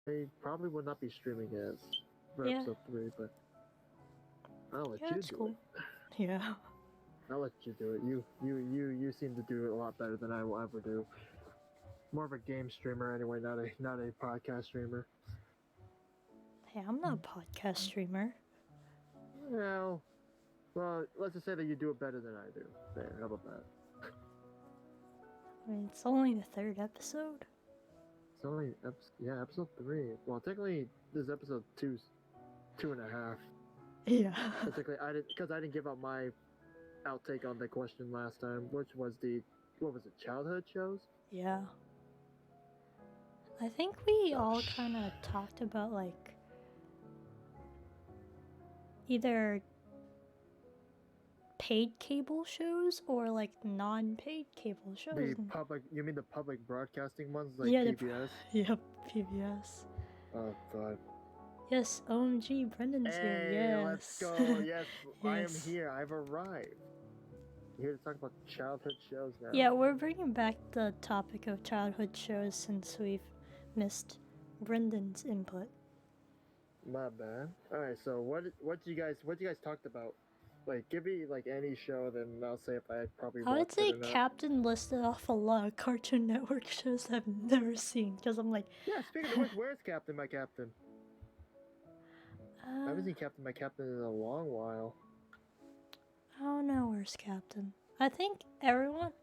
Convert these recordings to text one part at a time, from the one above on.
I probably would not be streaming it for Yeah. episode 3, but I'll let Yeah, you it's do cool. it. Yeah. I'll let you do it. You seem to do it a lot better than I will ever do. More of a game streamer anyway, not a podcast streamer. Hey, I'm not a podcast streamer. Well, let's just say that you do it better than I do. There, how about that? I mean, it's only the 3rd episode. It's only episode 3. Well, technically, this is episode 2.5. Yeah. Technically, I didn't give out my outtake on the question last time, which was what was it, childhood shows? Yeah. I think we all kind of talked about like either paid cable shows or like non-paid cable shows. You mean the public broadcasting ones like Yeah, PBS? Yep, PBS. Oh god. Yes, OMG, Brendan's here. Hey, Yes. let's go. Yes, I am Yes. here. I've arrived. Here to talk about childhood shows now. Yeah, we're bringing back the topic of childhood shows since we've missed Brendan's input. My bad. All right, so what you guys talked about? Like, give me like any show, then I'll say if I probably. I would watched say it or not. Captain listed off a lot of Cartoon Network shows I've never seen because I'm like. Yeah, speaking of which, where's Captain, my Captain? I haven't seen Captain, my Captain in a long while. I don't know where's Captain. I think everyone.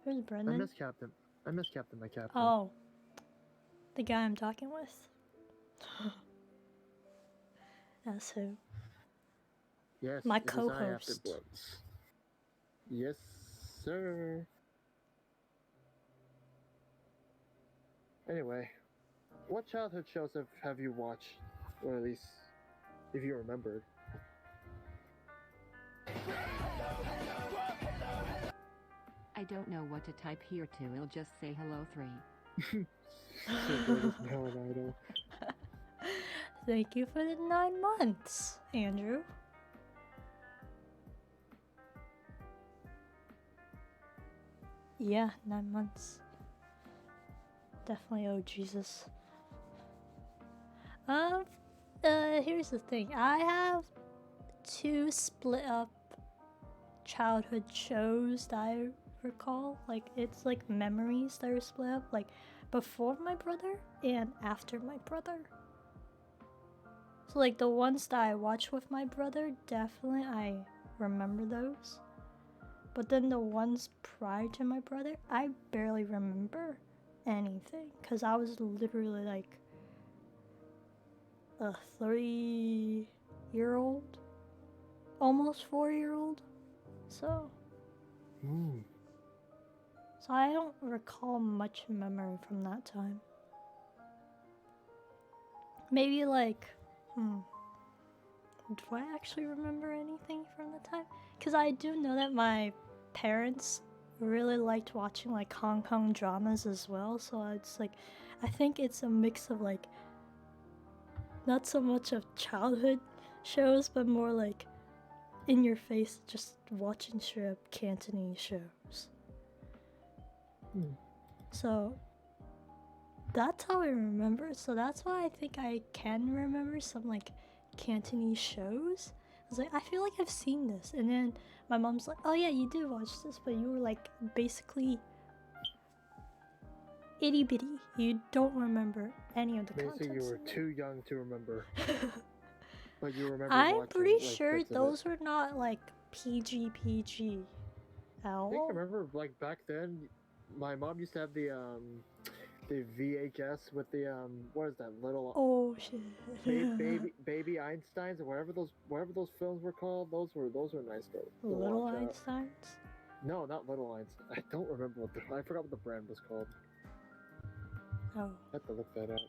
Where's Brendan? I miss Captain, my Captain. Oh, the guy I'm talking with. That's who. Yes, my it is co-host. I, After yes, sir. Anyway, what childhood shows have you watched, or at least if you remembered? I don't know what to type here to. It'll just say hello 3. Thank you for the 9 months, Andrew. Yeah, 9 months. Definitely, oh Jesus. Here's the thing. I have 2 split up childhood shows that I recall. Like, it's like memories that are split up, like before my brother and after my brother. So like the ones that I watched with my brother, definitely I remember those. But then the ones prior to my brother, I barely remember anything because I was literally like a 3-year-old, almost 4-year-old. So I don't recall much memory from that time. Maybe like, do I actually remember anything from the time? Because I do know that my parents really liked watching like Hong Kong dramas as well. So it's like, I think it's a mix of like, not so much of childhood shows, but more like in your face, just watching straight up Cantonese shows. So that's how I remember. So that's why I think I can remember some like Cantonese shows. I was like, I feel like I've seen this. And then my mom's like, oh yeah, you did watch this, but you were like basically itty bitty. You don't remember any of the content. Basically, you were too young to remember. But you remember I'm watching, pretty like, sure those were not like PG at all. I think I remember like back then, my mom used to have the VHS with the what is that little shit baby Einsteins or whatever those films were called. Those were nice though. Little Einsteins? No, not Little Einstein. I don't remember I forgot what the brand was called. Oh. I have to look that up.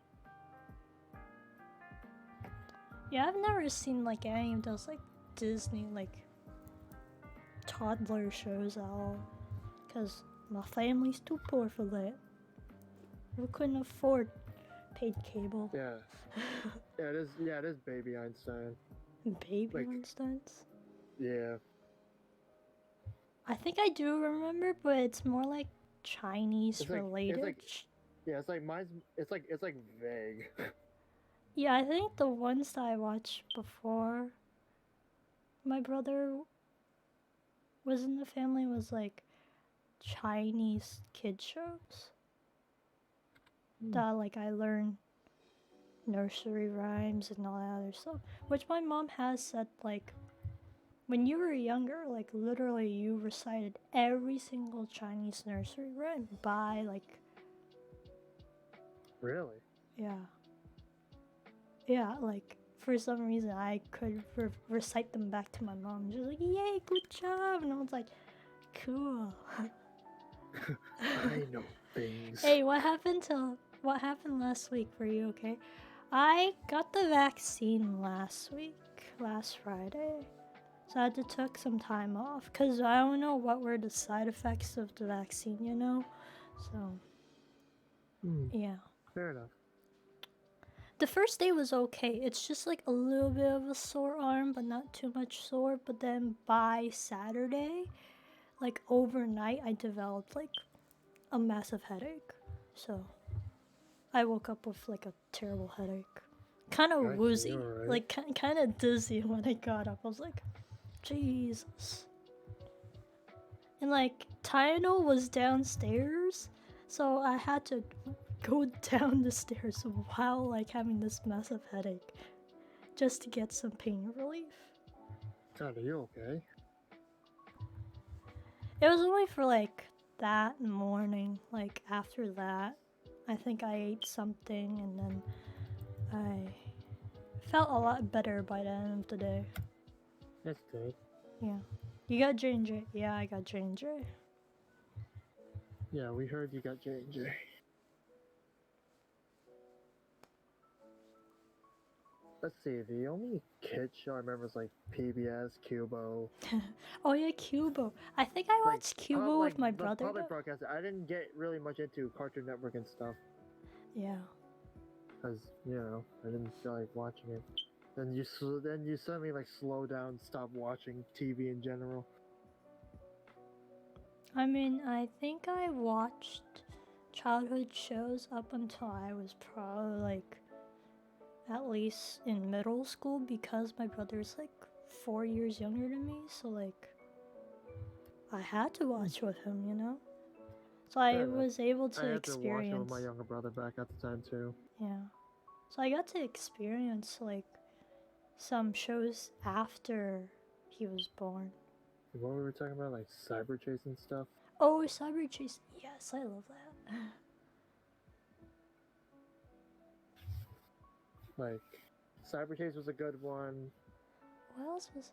Yeah, I've never seen like any of those like Disney like toddler shows at all, cause my family's too poor for that. We couldn't afford paid cable. Yeah. It is Baby Einstein. Baby Einsteins? Yeah. I think I do remember, but it's more like Chinese related. Yeah, it's like mine's. It's like vague. Yeah, I think the ones that I watched before my brother was in the family was like Chinese kid shows that like I learned nursery rhymes and all that other stuff. Which my mom has said like when you were younger, like literally you recited every single Chinese nursery rhyme by like Really? yeah. Yeah, like for some reason I could recite them back to my mom. She's like, "Yay, good job!" And I was like, "Cool." I know things. Hey, what happened last week for you? Okay, I got the vaccine last week, last Friday, so I had to took some time off because I don't know what were the side effects of the vaccine, you know. So yeah. Fair enough. The first day was okay. It's just like a little bit of a sore arm, but not too much sore. But then by Saturday, like overnight, I developed like a massive headache. So I woke up with like a terrible headache. Kind of I see, woozy, alright. like kind of dizzy when I got up. I was like, Jesus. And like Tylenol was downstairs, so I had to go down the stairs while like having this massive headache just to get some pain relief. God, are you okay? It was only for like that morning. Like after that, I think I ate something and then I felt a lot better by the end of the day. That's good. Yeah. You got J&J? Yeah, I got J&J. Yeah, we heard you got J&J. Let's see, the only kid show I remember is like PBS, Cubo. Oh yeah, Cubo. I think I Like, watched Cubo with my brother. Public Though. broadcast. I didn't get really much into Cartoon Network and stuff. Yeah. Because, you know, I didn't feel like watching it. Then you suddenly like slow down, stop watching TV in general. I mean, I think I watched childhood shows up until I was probably like at least in middle school because my brother's like 4 years younger than me, so like I had to watch with him, you know? So I was able to I had experience. to watch it with my younger brother back at the time too. Yeah. So I got to experience like some shows after he was born. What we were talking about, like Cyber Chase and stuff? Oh, Cyber Chase. Yes, I love that. Like, Cyber Chase was a good one. What else was?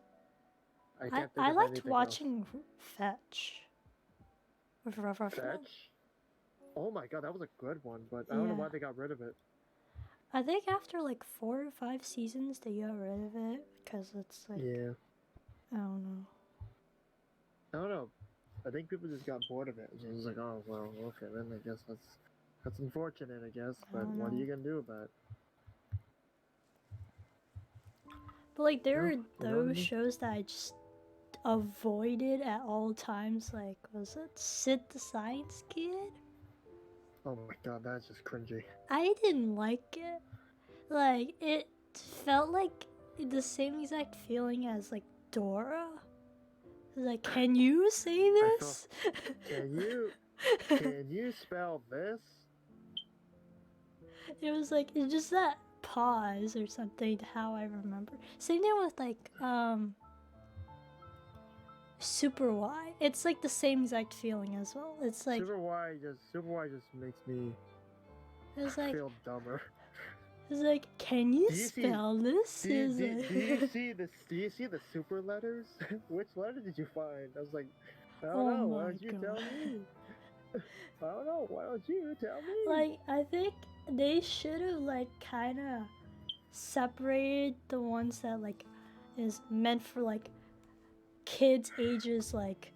I can't think I of liked anything watching Fetch. With Ruff Fetch? Oh my god, that was a good one, but I don't know why they got rid of it. I think after like 4 or 5 seasons, they got rid of it because it's like. Yeah. I don't know. I don't know. I think people just got bored of it. So it was like, oh well, okay, then I guess that's unfortunate, I guess. But what are you gonna do about it? But like there are those shows that I just avoided at all times. Like was it Sid the Science Kid? Oh my god, that's just cringy. I didn't like it. Like it felt like the same exact feeling as like Dora. Like, can you say this? Can you spell this? It was like it's just that pause or something. How I remember. Same thing with like Super Y. It's like the same exact feeling as well. It's like Super Y just makes me feel dumber. It's like, can you spell this? Do you see the super letters? Which letter did you find? I was like, I don't know. Why don't you tell me? I don't know. Why don't you tell me? Like, I think they should have like kind of separated the ones that like is meant for like kids ages like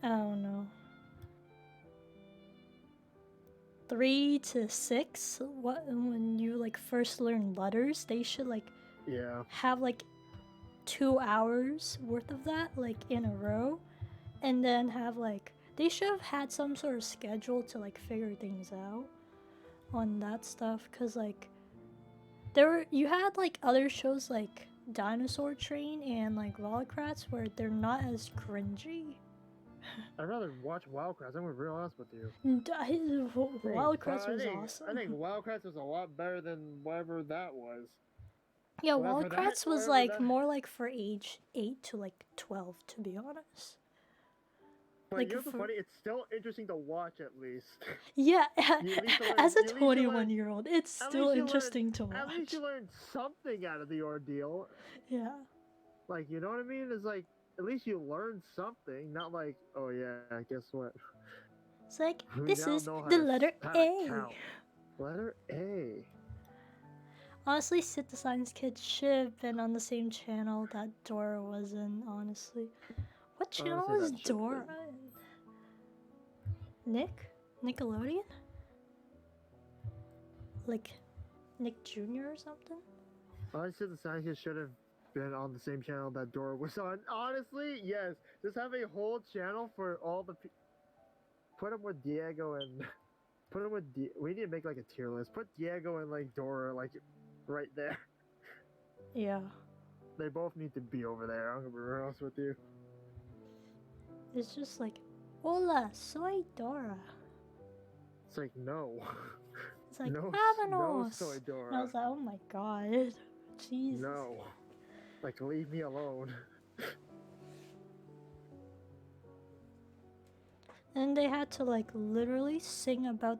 I don't know 3 to 6. When you like first learn letters, they should like have like 2 hours worth of that like in a row, and then have like they should have had some sort of schedule to like figure things out on that stuff, cause like you had like other shows like Dinosaur Train and like Wildcrats where they're not as cringy. I'd rather watch Wildcrats. I'm gonna be real honest with you. Wildcrats was awesome. I think Wildcrats was a lot better than whatever that was. Yeah, Whatever Wildcrats was whatever like that- more like for age 8 to like 12, to be honest. But like you know what's funny? It's still interesting to watch at least. Yeah, You at least learn- as a you at least you learn- 21-year-old, it's at still least you interesting to watch. At least you learn something out of the ordeal. Yeah. Like, you know what I mean? It's like, at least you learn something. Not like, oh yeah, guess what? It's like, We this now is know how the to- letter how to A. count. Letter A. Honestly, Sit the Science Kid should have been on the same channel that Dora was in, honestly. What channel Honestly, was that should've Dora in? Nick? Nickelodeon? Like, Nick Jr. or something? Honestly, the scientist should have been on the same channel that Dora was on. Honestly, yes. Just have a whole channel for all the put him with Diego and put him with we need to make like a tier list. Put Diego and like Dora like right there. Yeah. They both need to be over there. I'm gonna be real honest with you. It's just like, hola, soy Dora. It's like no. It's like, no, vámonos. no soy Dora. And I was like, oh my god. Jesus. No. Like leave me alone. And they had to like literally sing about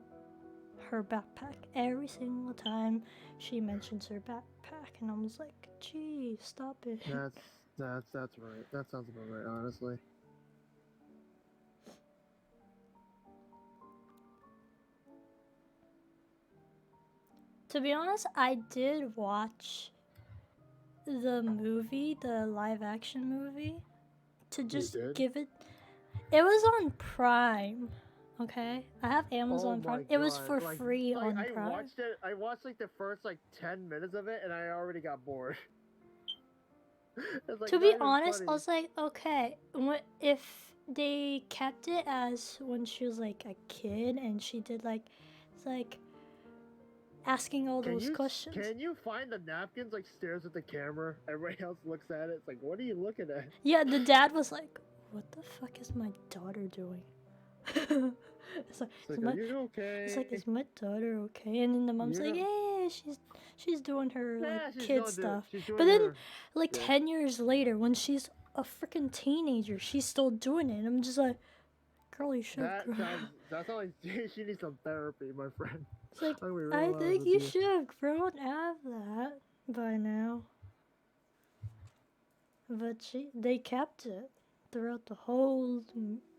her backpack every single time she mentions her backpack, and I was like, gee, stop it. That's right. That sounds about right, honestly. To be honest, I did watch the movie, the live action movie, to just did? give it. It was on Prime, okay? I have Amazon Oh my Prime. It was God, for like- free like, on I Prime. watched it. I watched like the first like 10 minutes of it, and I already got bored. It's, like, To not be even honest, funny. I was like, okay, what if they kept it as when she was like a kid and she did like, it's like asking all those questions. Can you find the napkins like stares at the camera? Everybody else looks at it. It's like, what are you looking at? Yeah, the dad was like, what the fuck is my daughter doing? It's like, It's is like, my, are you okay? it's like, is my daughter okay? And then the mom's You like, know- yeah, she's doing her Yeah, like she's kid doing stuff. she's doing But then, her- like yeah. 10 years later, when she's a freaking teenager, she's still doing it. And I'm just like, girl, you should have grown. That's all. She needs some therapy, my friend. It's like, I'm gonna be real I honest think with you should have grown out of that by now. But they kept it throughout the whole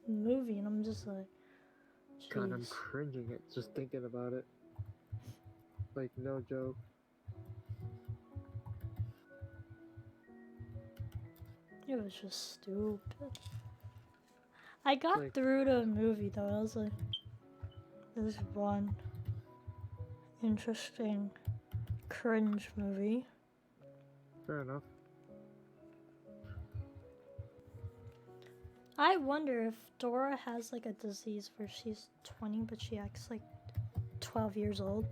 movie, and I'm just like, God, I'm jeez. cringing it just thinking about it. Like, no joke. It was just stupid. I got Like- through the movie though. I was like, this is one interesting cringe movie. Fair enough. I wonder if Dora has like a disease where she's 20 but she acts like 12 years old.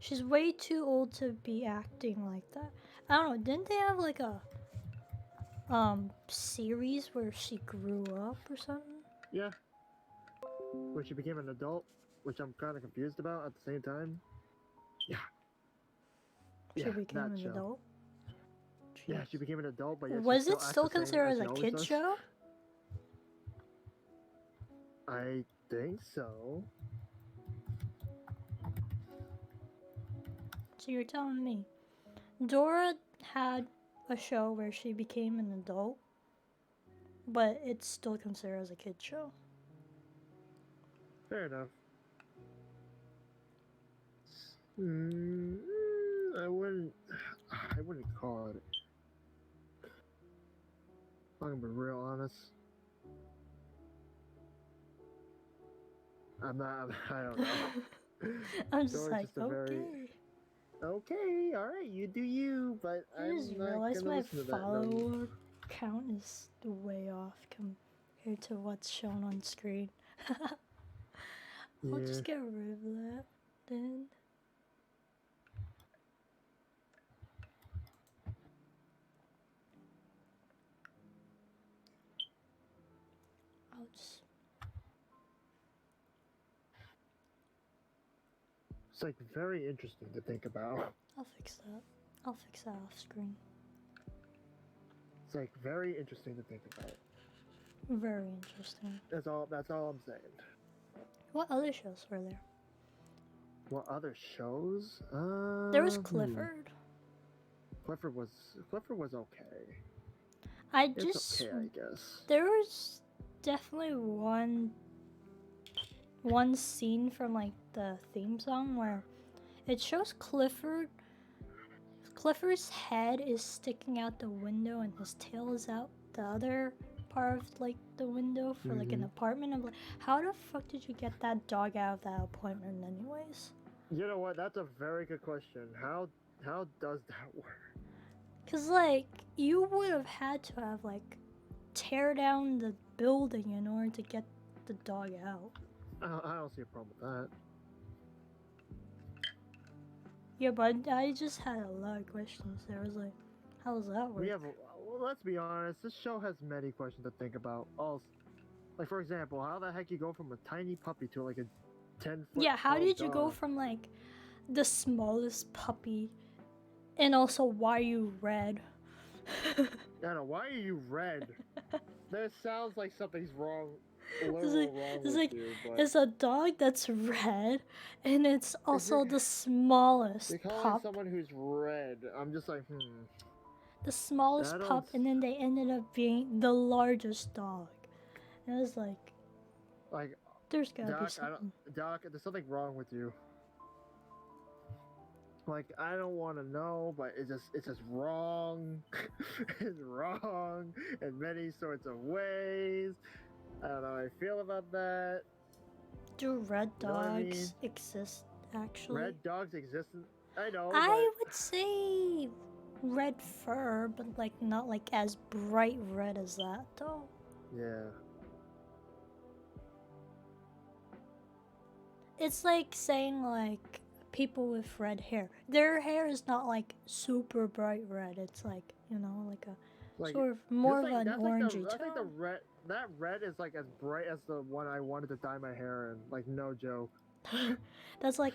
She's way too old to be acting like that. I don't know, didn't they have like a series where she grew up or something? Yeah. When she became an adult, which I'm kind of confused about at the same time. Yeah. She Yeah, became that an show. adult? Yeah, she became an adult, but yet she Was it acts still the same considered as she a always kid does. show? I think so. So you're telling me Dora had a show where she became an adult, but it's still considered as a kid show? Fair enough. I wouldn't call it. I'm gonna be real honest. I don't know. I'm just Dora's like, just a okay. very- Okay, alright, you do you, but I just I'm not realized gonna my listen to that. No. follower count is way off compared to what's shown on screen. I'll Yeah. just get rid of that then. I'll just. It's like very interesting to think about. I'll fix that. I'll fix that off screen. It's like very interesting to think about. Very interesting. That's all I'm saying. What other shows were there? What other shows? There was Clifford. Clifford was okay. I It's just okay, I guess. there was definitely one scene from like the theme song where it shows Clifford. Clifford's head is sticking out the window and his tail is out the other part of like the window for like an apartment. I'm like, how the fuck did you get that dog out of that apartment anyways? You know what? That's a very good question. How does that work? Cause like you would have had to have like tear down the building in order to get the dog out. I don't see a problem with that. Yeah, but I just had a lot of questions. There was like, how does that work? Well, let's be honest. This show has many questions to think about. Also, like for example, how the heck you go from a tiny puppy to like a 10-foot? Yeah, how tall did you go dog? from like the smallest puppy, and also why are you red? I don't know. Why are you red? That sounds like something's wrong. It's Literal like, wrong it's with like you, but it's a dog that's red, and it's also the smallest you're calling pup. someone who's red. I'm just like, The smallest I don't pup, and then they ended up being the largest dog. And I was like, like there's gotta be Doc. something. Doc, there's something wrong with you. Like I don't want to know, but it's just wrong. It's wrong in many sorts of ways. I don't know how I feel about that. Do red You know what I mean? dogs exist actually? Red dogs exist. I know, I would say red fur, but like not like as bright red as that though. but yeah. It's like saying like people with red hair. Their hair is not like super bright red. It's like, you know, like a Like sort of more of that's like, an that's like orangey that's like the tone. red. That red is like as bright as the one I wanted to dye my hair in. Like no joke. That's like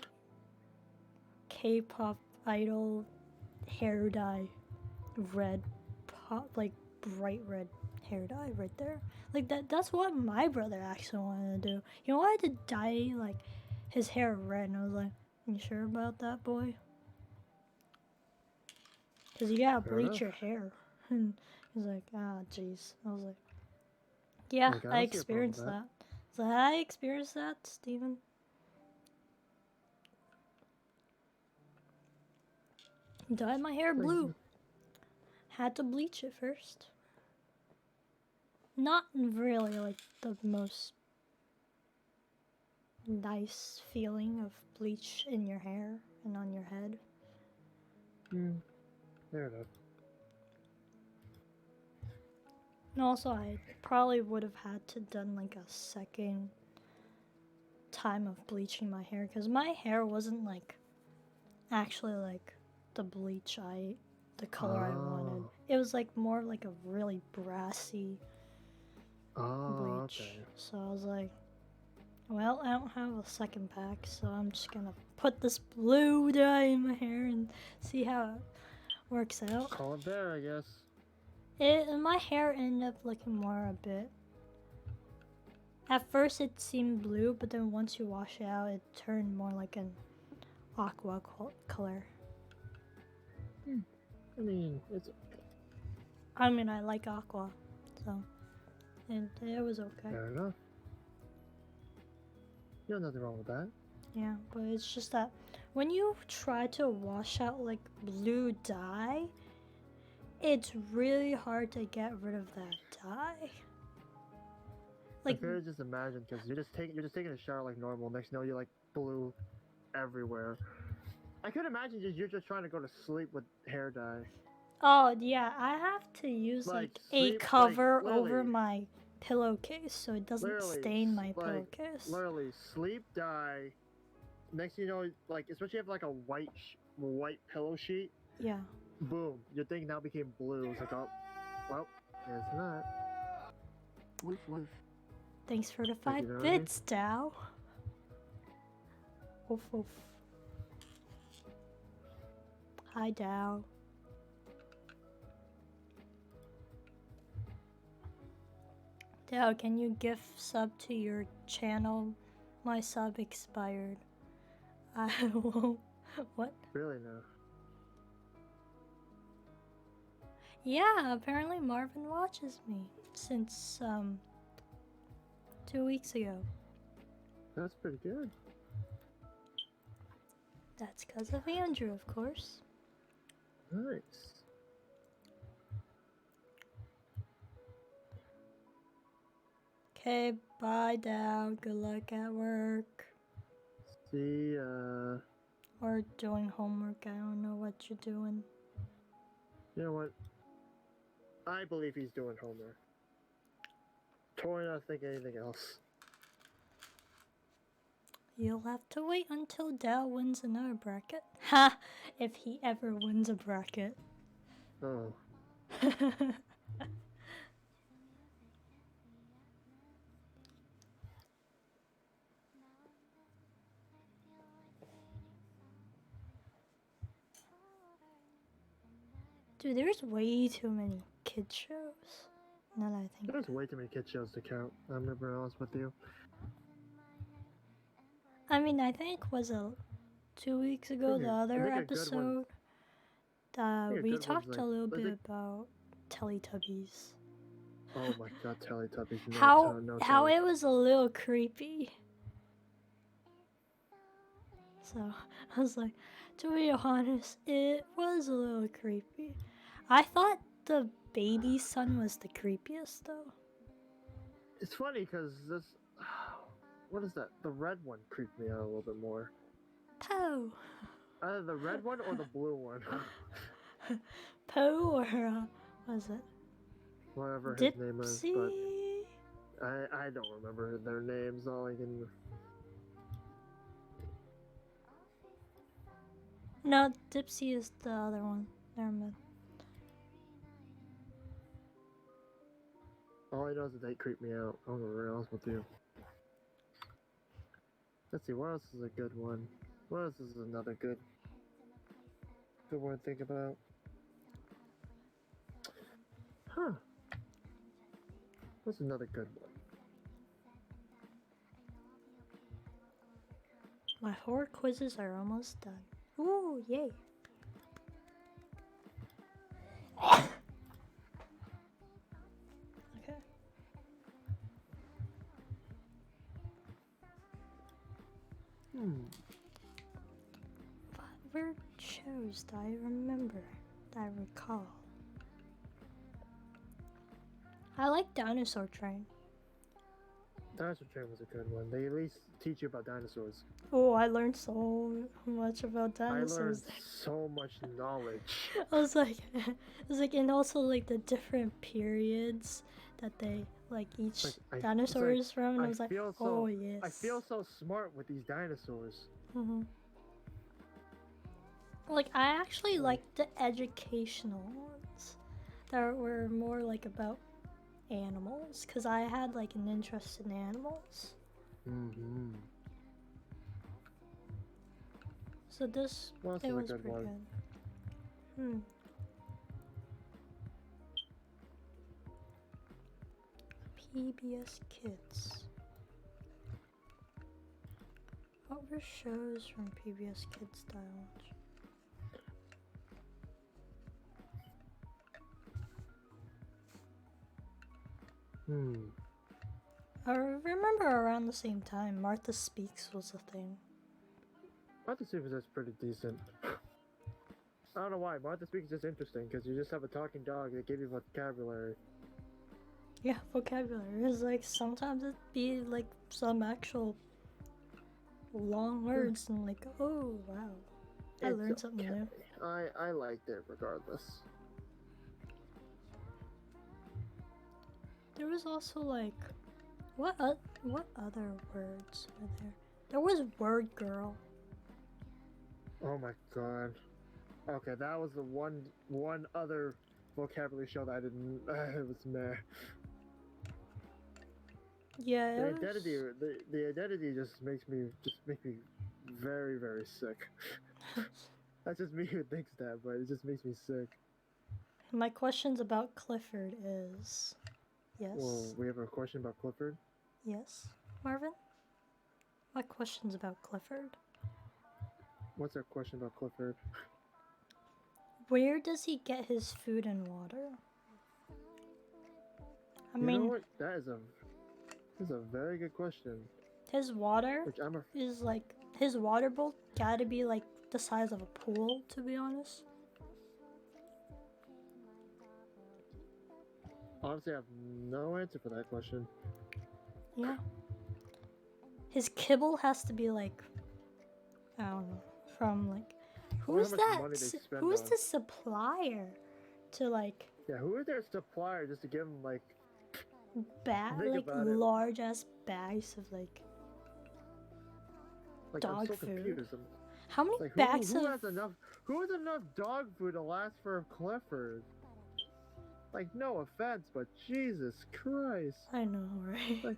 K-pop idol hair dye, red pop, like bright red hair dye right there. Like that's what my brother actually wanted to do. He wanted to dye like his hair red, and I was like, you sure about that, boy? Cause you gotta Fair bleach enough. your hair. And he's like, ah, jeez. I was like, yeah, Like, I I don't see a problem with experienced that. So I experienced that, Steven. Dyed my hair Like, blue. Had to bleach it first. Not really like the most nice feeling of bleach in your hair and on your head. Fair enough. And also, I probably would have had to done like a second time of bleaching my hair because my hair wasn't like actually like the bleach the color I wanted. Oh. It was like more like a really brassy Oh, bleach. okay. So I was like, well, I don't have a second pack, so I'm just gonna put this blue dye in my hair and see how it works out. Call it there, I guess. My hair ended up looking more a bit. At first it seemed blue, but then once you wash it out, it turned more like an aqua color. I mean, it's I mean, I like aqua, so and it was okay. fair enough. You have nothing wrong with that. Yeah, but it's just that when you try to wash out like blue dye, it's really hard to get rid of that dye. Like, I could just imagine because you're just taking a shower like normal. Next, you know, you're like blue everywhere. I could imagine you're just trying to go to sleep with hair dye. oh yeah, I have to use like a sleep, cover like, over literally. my pillowcase so it doesn't Literally, stain my like, pillowcase. literally, sleep, die. Next thing you know, like, especially if you have like a white pillow sheet, Yeah. boom, your thing now became blue. It's like, oh, well, it's not. Woof woof. Thanks for the Thank you, 5 Melanie. bits, Dow. Oof oof. Hi, Dow. Dow, can you gift sub to your channel? My sub expired. I won't. What? Really, no. Yeah, apparently Marvin watches me since 2 weeks ago. That's pretty good. That's because of Andrew, of course. Nice. Okay, bye, Dow. Good luck at work. See, Or doing homework. I don't know what you're doing. you know what? I believe he's doing homework. Totally not thinking anything else. You'll have to wait until Dow wins another bracket. Ha! If he ever wins a bracket. Oh. Dude, there's way too many kid shows. Now that I think. There's way too many kid shows to count. I'm gonna be honest with you. I mean, I think was it 2 weeks ago, the other think a good one- episode, think a we good one's talked like- a little I bit think- about Teletubbies. Oh my god, Teletubbies. No, How no, how Teletubbies. it was a little creepy. So I was like, to be honest, it was a little creepy. I thought the baby son was the creepiest though. It's funny because this. What is that? The red one creeped me out a little bit more. Poe. Either the red one or the blue one. Poe or was it Whatever his name is. But Dipsy? I don't remember their names. All I can. No, Dipsy is the other one. Never mind. All I know is that they creep me out. I'm gonna be honest with you. Let's see, what else is a good one? What else is another good one to think about? Huh. What's another good one? My horror quizzes are almost done. Ooh, yay. Okay. What were shows that I remember, that I recall? I like Dinosaur Train. Dinosaur Train was a good one. They at least teach you about dinosaurs. Oh, I learned so much about I learned dinosaurs. so much knowledge. I was like, and also like the different periods that they like each dinosaur is from. And I was like, oh yes. I feel so smart with these dinosaurs. Like I actually liked the educational ones that were more like about animals, because I had like an interest in animals. So this Well, this it is a was good pretty one. good. PBS Kids. What were shows from PBS Kids that I watched? I remember around the same time, Martha Speaks was a thing. Martha Speaks is pretty decent. I don't know why. Martha Speaks is just interesting because you just have a talking dog that gives you vocabulary. Yeah, vocabulary. It's like sometimes it'd be like some actual long words and like, oh wow, I It's learned something new. I liked it regardless. there was also like, what other words were there? There was word girl. Oh my god. Okay, that was the one other vocabulary show that I didn't. It was meh. Yeah, The it identity, was... the identity just makes me very very sick. That's just me who thinks that, but it just makes me sick. My questions about Clifford is, yes, Well, we have a question about Clifford. yes, Marvin. My questions about Clifford. What's our question about Clifford? Where does he get his food and water? I You mean, know what? That's a very good question. his water Which is like, his water bowl gotta be like the size of a pool, to be honest. honestly I have no answer for that question. Yeah. His kibble has to be like, I don't know, from like, I wonder who's how much that? money they spend Who's on. the supplier to like Yeah, who is their supplier just to give them like think like about it. large ass bags of like I'm dog so food? confused. How many Like bags who of... has enough dog food to last for Clifford? Like no offense, but Jesus Christ. I know, right?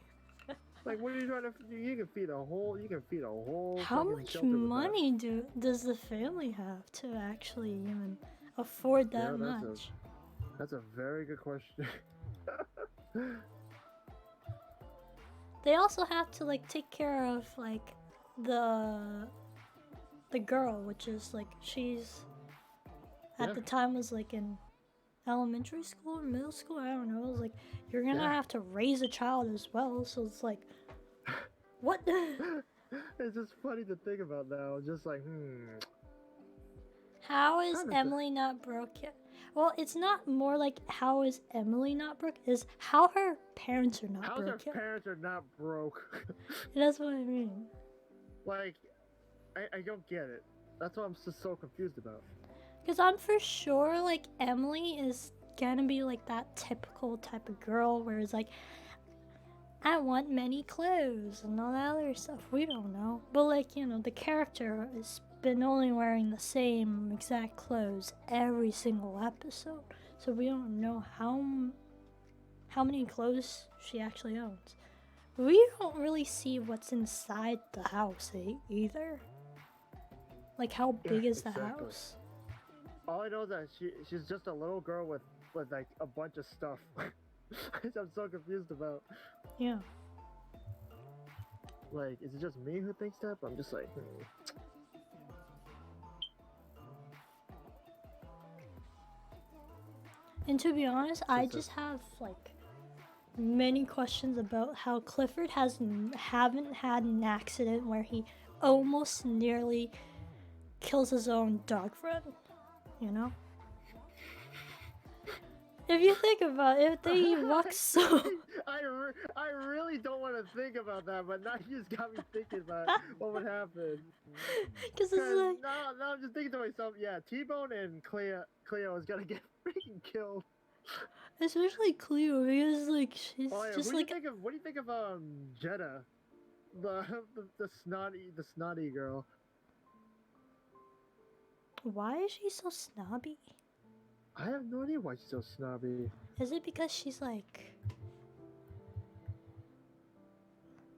Like what are you trying to you can feed a whole How fucking much shelter with that. money does the family have to actually even afford that Yeah, much? That's a very good question. They also have to like take care of like the girl, which is like, she's at Yeah. the time was like in elementary school or middle school, I don't know. It was like, you're gonna Yeah. have to raise a child as well, so it's like, what? It's just funny to think about now. Just like, How is Kinda Emily not broke yet? Well, it's not more like how is Emily not broke, is how her parents are not how's broke her yet. parents are not broke? That's what I mean. Like, I don't get it. That's what I'm just so confused about. Because I'm for sure like Emily is gonna be like that typical type of girl where it's like, I want many clothes and all that other stuff. We don't know. But like, you know, the character has been only wearing the same exact clothes every single episode. So we don't know how many clothes she actually owns. We don't really see what's inside the house either. Like, how big is the exactly. house? All I know is that she's just a little girl with like a bunch of stuff. I'm so confused about. Yeah. Like, is it just me who thinks that? But I'm just like, And to be honest, I just have like many questions about how Clifford haven't had an accident where he almost nearly kills his own dog friend, you know? If you think about it, they walk so... I really don't want to think about that, but now you just got me thinking about what would happen. Because it's like... Now I'm just thinking to myself, yeah, T-Bone and Cleo is gonna get freaking killed. Especially Cleo, because like, she's Oh, yeah. just what like... do you think of Jeddah? The snotty girl. Why is she so snobby? I have no idea why she's so snobby. Is it because she's like...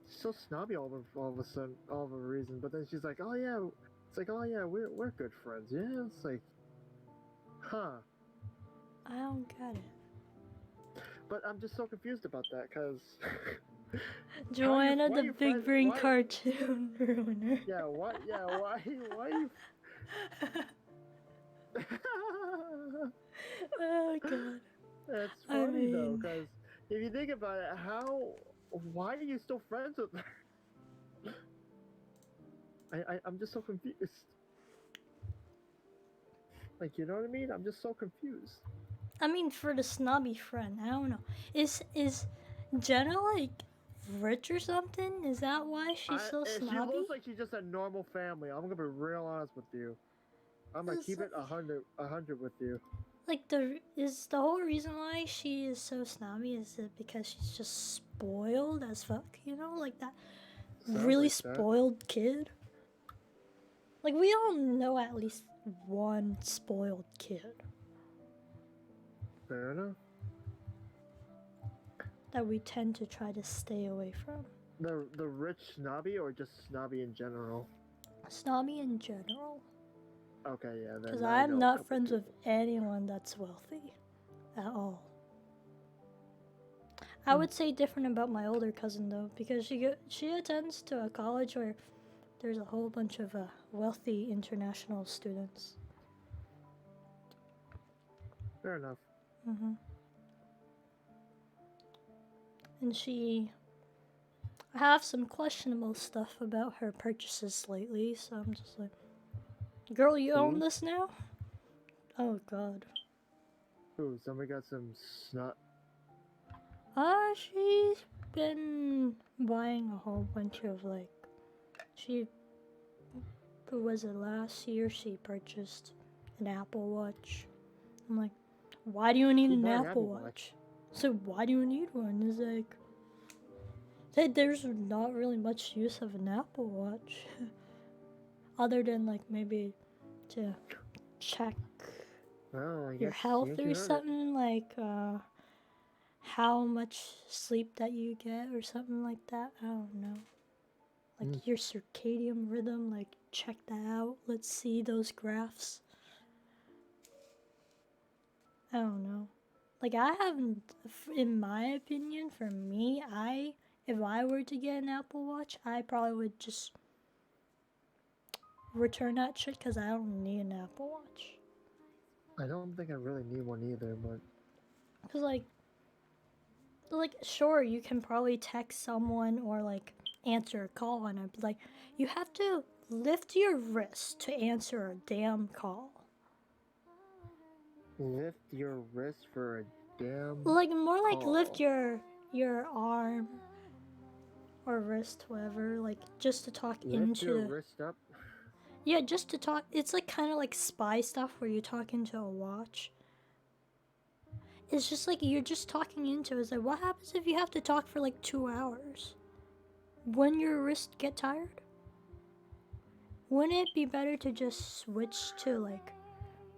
She's so snobby all of a sudden, all of a reason. But then she's like, oh yeah, it's like, oh yeah, we're good friends. Yeah, it's like, huh. I don't get it. But I'm just so confused about that, cause Joanna, the big brain cartoon ruiner. Yeah, why you? Oh god. That's funny though, cause if you think about it, why are you still friends with her? I'm just so confused. Like, you know what I mean? I'm just so confused. I mean, for the snobby friend, I don't know. Is Jenna like rich or something? Is that why she's so snobby? She looks like she's just a normal family. I'm gonna be real honest with you. I'm gonna keep it 100 with you. like the whole reason why she is so snobby is it because she's just spoiled as fuck, you know, like that Sounds really like that. spoiled kid. Like we all know at least one spoiled kid Fair enough. that we tend to try to stay away from. The rich snobby or just snobby in general? Snobby in general. Okay, yeah. Then Because I I'm know a not couple friends with people. anyone that's wealthy at all. I would say different about my older cousin though, because she attends to a college where there's a whole bunch of wealthy international students. Fair enough. Mm-hmm. And I have some questionable stuff about her purchases lately, so I'm just like, girl, you own Ooh. this now? Oh god. Ooh, somebody got some snot. She's been buying a whole bunch of who was it last year? She purchased an Apple Watch. I'm like, why do you need Who an bought an Apple Apple Watch? Watch? So why do you need one? It's like, there's not really much use of an Apple Watch, other than like maybe to check Well, I your guess health you or heard it. something, like how much sleep that you get or something like that. I don't know. Like your circadian rhythm, like check that out. Let's see those graphs. I don't know. Like I haven't, in my opinion, for me, if I were to get an Apple Watch, I probably would just return that shit because I don't need an Apple Watch. I don't think I really need one either, but Cause like sure you can probably text someone or like answer a call on it, but like you have to lift your wrist to answer a damn call. lift your wrist for a damn. Like more like call. lift your arm or wrist, whatever, like just to talk Lift your into. wrist up. Yeah, just to talk. It's like kind of like spy stuff where you talk into a watch. It's just like you're just talking into it. It's like, what happens if you have to talk for like 2 hours? Wouldn't your wrist get tired? Wouldn't it be better to just switch to like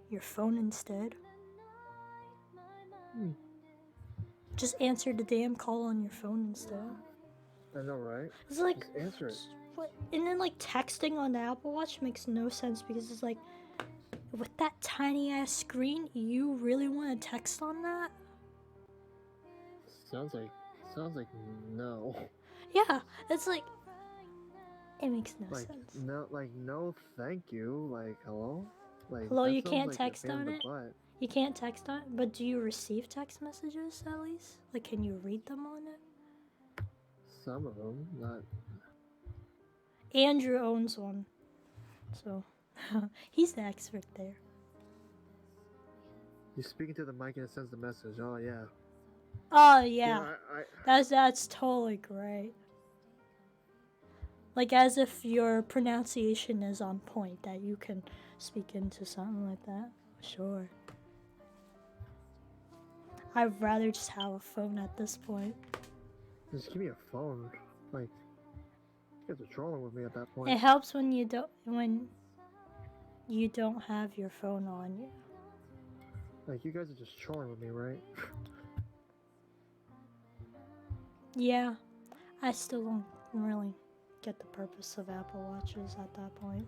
your phone instead? Just answer the damn call on your phone instead. I know, right? It's like, Just answer it. what? And then like texting on the Apple Watch makes no sense because it's like, with that tiny ass screen, you really want to text on that? Sounds like no. Yeah, it's like, it makes no Like sense. no, thank you. Like hello. Like Hello, that you sounds can't like a text pain in on the it? butt. You can't text on it, but do you receive text messages at least? Like, can you read them on it? Some of them, not. Andrew owns one, so he's the expert there. You're speaking to the mic and it sends the message. Oh yeah. Oh You yeah, know, that's totally great. Like as if your pronunciation is on point, that you can speak into something like that. Sure. I'd rather just have a phone at this point. just give me a phone. Like, you guys are trolling with me at that It point. helps when you don't have your phone on you. Like, you guys are just trolling with me, right? Yeah, I still don't really get the purpose of Apple Watches at that point.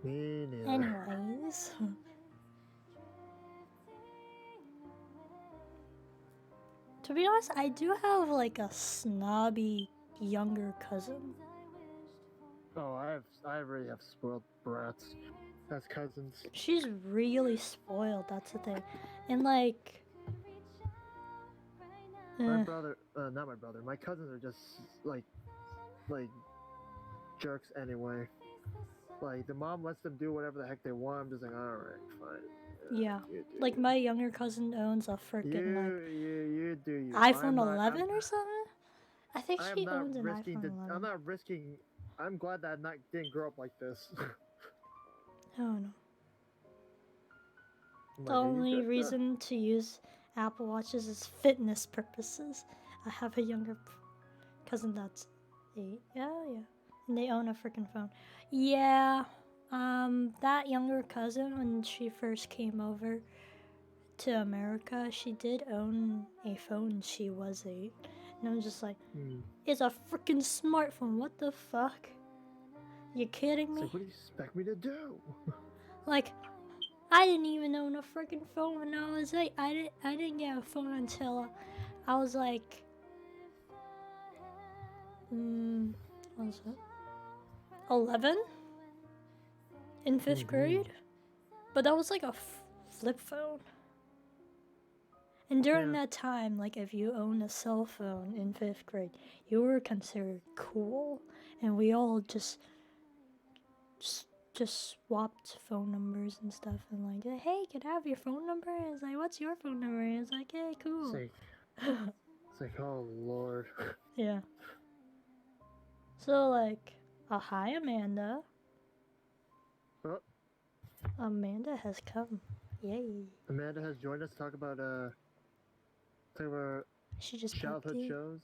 Me neither. Anyways. To be honest, I do have like a snobby younger cousin. Oh, I already have spoiled brats as cousins. She's really spoiled, that's the thing. And like My brother, not my brother, my cousins are just like jerks anyway. Like the mom lets them do whatever the heck they want. I'm just like, all right, fine. yeah. You do Like you. my younger cousin owns a freaking like You do you. iPhone 11 or something? I think I am she not owns an risking. iPhone 11. I'm not risking. I'm glad that I didn't grow up like this. Oh no. I'm The like, are you only good, bro? reason to use Apple Watches is fitness purposes. I have a younger cousin that's 8. Yeah. And they own a freaking phone. Yeah. That younger cousin, when she first came over to America, she did own a phone. She was 8. And I'm just like, it's a freaking smartphone. What the fuck? You kidding It's me? like, what do you expect me to do? Like, I didn't even own a freaking phone when I was 8. I didn't get a phone until I was like, what was it? 11 in 5th grade. But that was like a flip phone. And during that time, like if you own a cell phone in 5th grade, you were considered cool, and we all just swapped phone numbers and stuff, and like, hey, can I have your phone number? And it's like, what's your phone number? And it's like, hey, cool. It's like, oh lord. Yeah. So like, hi Amanda. Oh, Amanda has come. Yay. Amanda has joined us to talk about She just childhood popped in. shows.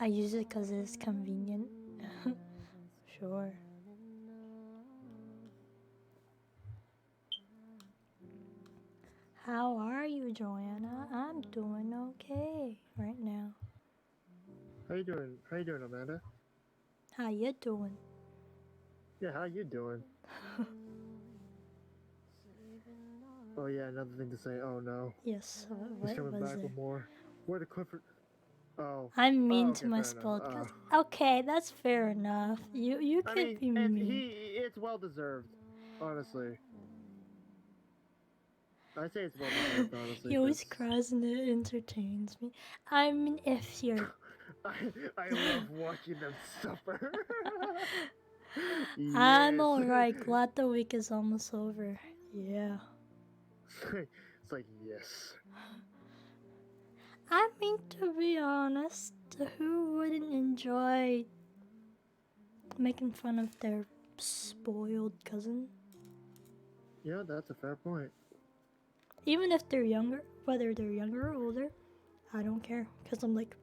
I use it because it's convenient. Sure. How are you, Joanna? I'm doing okay right now. How you doing? How you doing, Amanda? How you doing? Yeah, how you doing? Oh yeah, another thing to say. Oh no. Yes, He's what coming was back it? with more. Where the Clifford? Oh. I'm mean okay, to my fair enough. spelled cousin. Okay, that's fair enough. You I can't mean, be mean. it's well deserved, honestly. I say it's well deserved, honestly. He always 'cause cries and it entertains me. I mean, if you're... I love watching them suffer. I'm Yes. alright. Glad the week is almost over. Yeah. It's like yes. I mean, to be honest, who wouldn't enjoy making fun of their spoiled cousin? Yeah, that's a fair point. Even if they're younger, whether they're younger or older, I don't care. Because I'm like,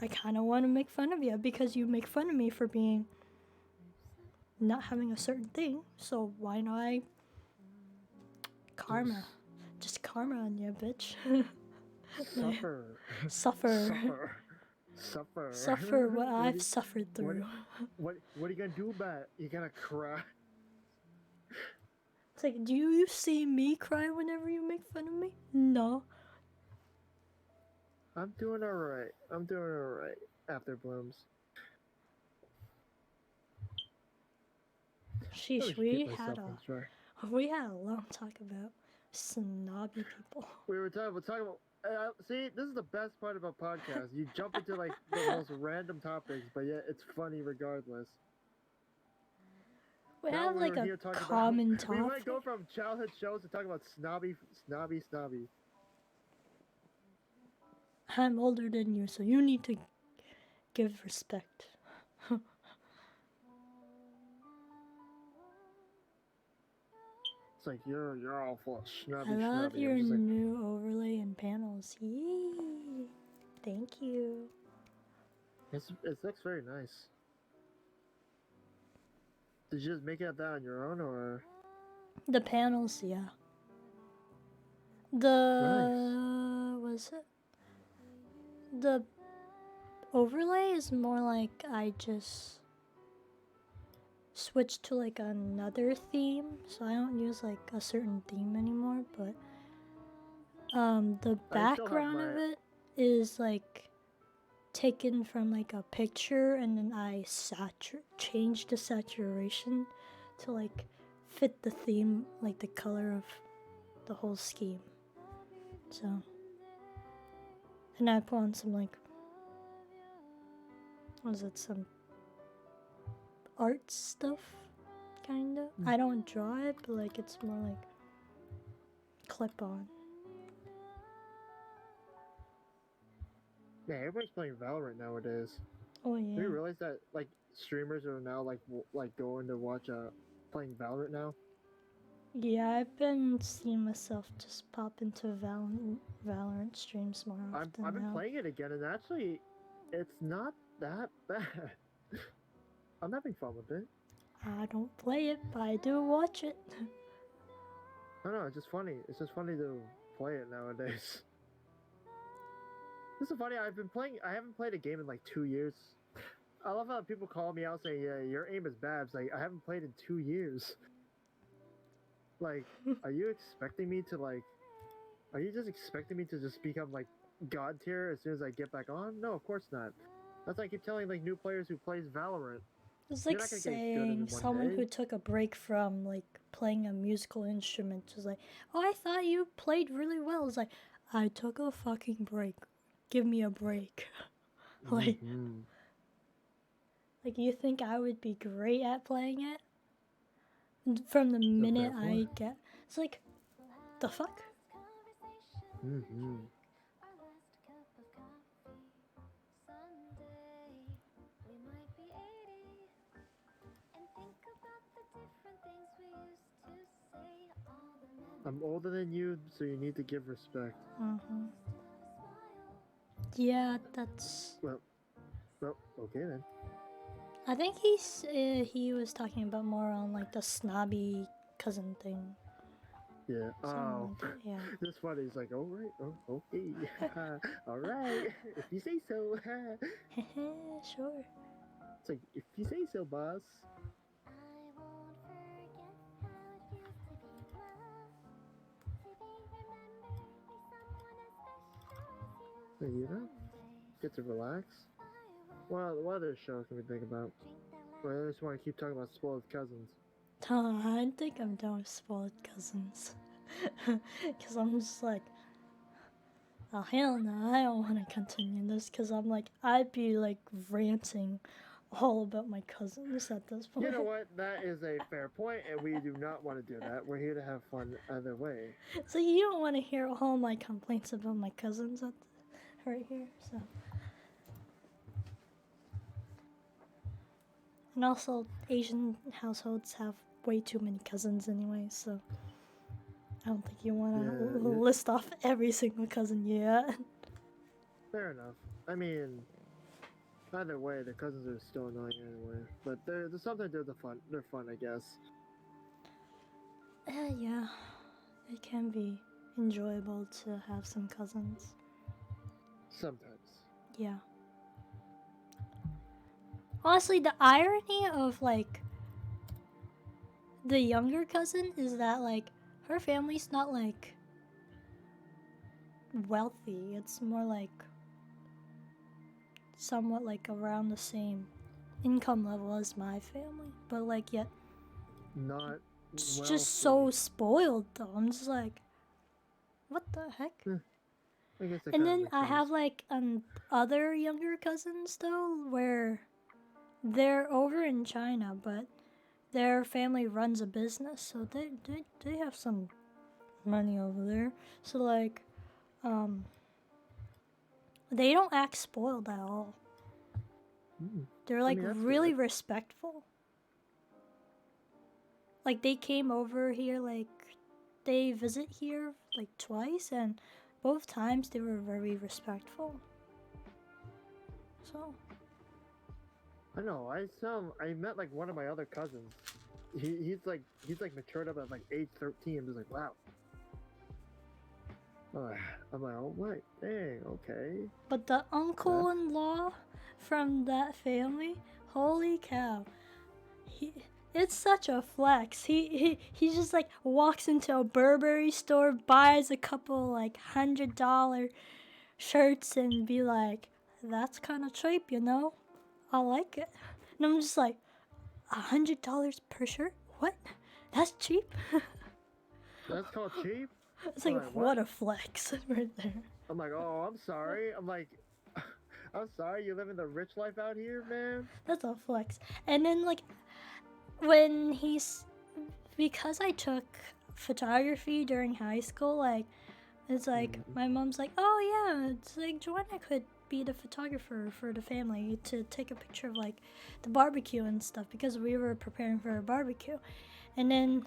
I kind of want to make fun of you because you make fun of me for being not having a certain thing. So why not I karma? Just karma on you, bitch. Suffer. Suffer. Suffer. Suffer what I've suffered through. What are you gonna do about it? You gonna cry? It's like, do you see me cry whenever you make fun of me? No. I'm doing alright. I'm doing alright. After blooms. Sheesh, we had a long talk about snobby people. We were talking about. See, this is the best part about podcasts. You jump into like the most random topics, but yet it's funny regardless. We Now have like we're a here talking common about, we topic. might go from childhood shows to talk about snobby. I'm older than you, so you need to give respect. It's like you're all full of snobby. I love snobby. your I'm just like, new overlay and panels. Yee. Thank you. it looks very nice. Did you just make it that on your own, or? The panels, yeah. Was it? The overlay is more like I just switched to like another theme, so I don't use like a certain theme anymore, but the background of it is like taken from like a picture, and then I changed the saturation to like fit the theme, like the color of the whole scheme. So, and I put on some like, what is it, some art stuff, kinda. I don't draw it, but like it's more like clip on. Yeah, everybody's playing Valorant nowadays. Oh Do you yeah. realize that like streamers are now like going to watch playing Valorant now? Yeah, I've been seeing myself just pop into Valorant streams more often I've been now. playing it again, and actually, it's not that bad. I'm having fun with it. I don't play it, but I do watch it. I don't know. It's just funny. It's just funny to play it nowadays. This is funny. I haven't played a game in like 2 years. I love how people call me out saying, "Yeah, your aim is bad." It's like I haven't played in 2 years. Like, are you expecting me to like? Are you just expecting me to just become like god tier as soon as I get back on? No, of course not. That's why I keep telling like new players who plays Valorant. It's You're like not gonna get good in saying one someone day. who took a break from like playing a musical instrument was like, "Oh, I thought you played really well." It's like, I took a fucking break. Give me a break. like, Mm-hmm. like you think I would be great at playing it? From the That's a minute fair I point. get, it's like, the fuck? Mm-hmm. I'm older than you, so you need to give respect. Mm-hmm. Yeah, that's. Well, okay then. I think he was talking about more on like the snobby cousin thing. Yeah. Something Oh, like that. Yeah. this one is like, all right, oh, okay, all right, if you say so. Sure. It's like, if you say so, boss. So, you know, get to relax. What other shows can we think about? Well, I just want to keep talking about spoiled cousins. I think I'm done with spoiled cousins. Because I'm just like, oh hell no, I don't want to continue this. Because I'm like, I'd be like ranting all about my cousins at this point. You know what? That is a fair point, and we do not want to do that. We're here to have fun either way. So you don't want to hear all my complaints about my cousins right here. So. And also, Asian households have way too many cousins anyway, so I don't think you want to Yeah. list off every single cousin you got. Fair enough. I mean, either way, the cousins are still annoying anyway. But sometimes they're fun, I guess. Yeah, it can be enjoyable to have some cousins. Sometimes. Yeah. Honestly, the irony of like the younger cousin is that like her family's not like wealthy. It's more like somewhat like around the same income level as my family, but like yet Not it's wealthy. just so spoiled though. I'm just like, what the heck? I guess that And kind of then makes I sense. have like other younger cousins though, where they're over in China, but their family runs a business, so they have some money over there. So like, they don't act spoiled at all. They're like that's really good. respectful. Like they came over here, like they visit here like twice, and both times they were very respectful. So I know. I met like one of my other cousins. He's like matured up at like age 13. I'm just like, wow. I'm like, oh my, dang, okay. but the uncle-in-law from that family, holy cow, it's such a flex. He just like walks into a Burberry store, buys a couple like $100 shirts, and be like, "That's kind of cheap, you know. I like it." And I'm just like, $100 per shirt? What? That's cheap? That's called cheap? It's like, Alright, what a flex right there. I'm like, oh, I'm sorry. I'm like, I'm sorry, you living the rich life out here, man? That's a flex. And then like when because I took photography during high school, like it's like my mom's like, oh yeah, it's like Joanna could be the photographer for the family to take a picture of like the barbecue and stuff because we were preparing for a barbecue. And then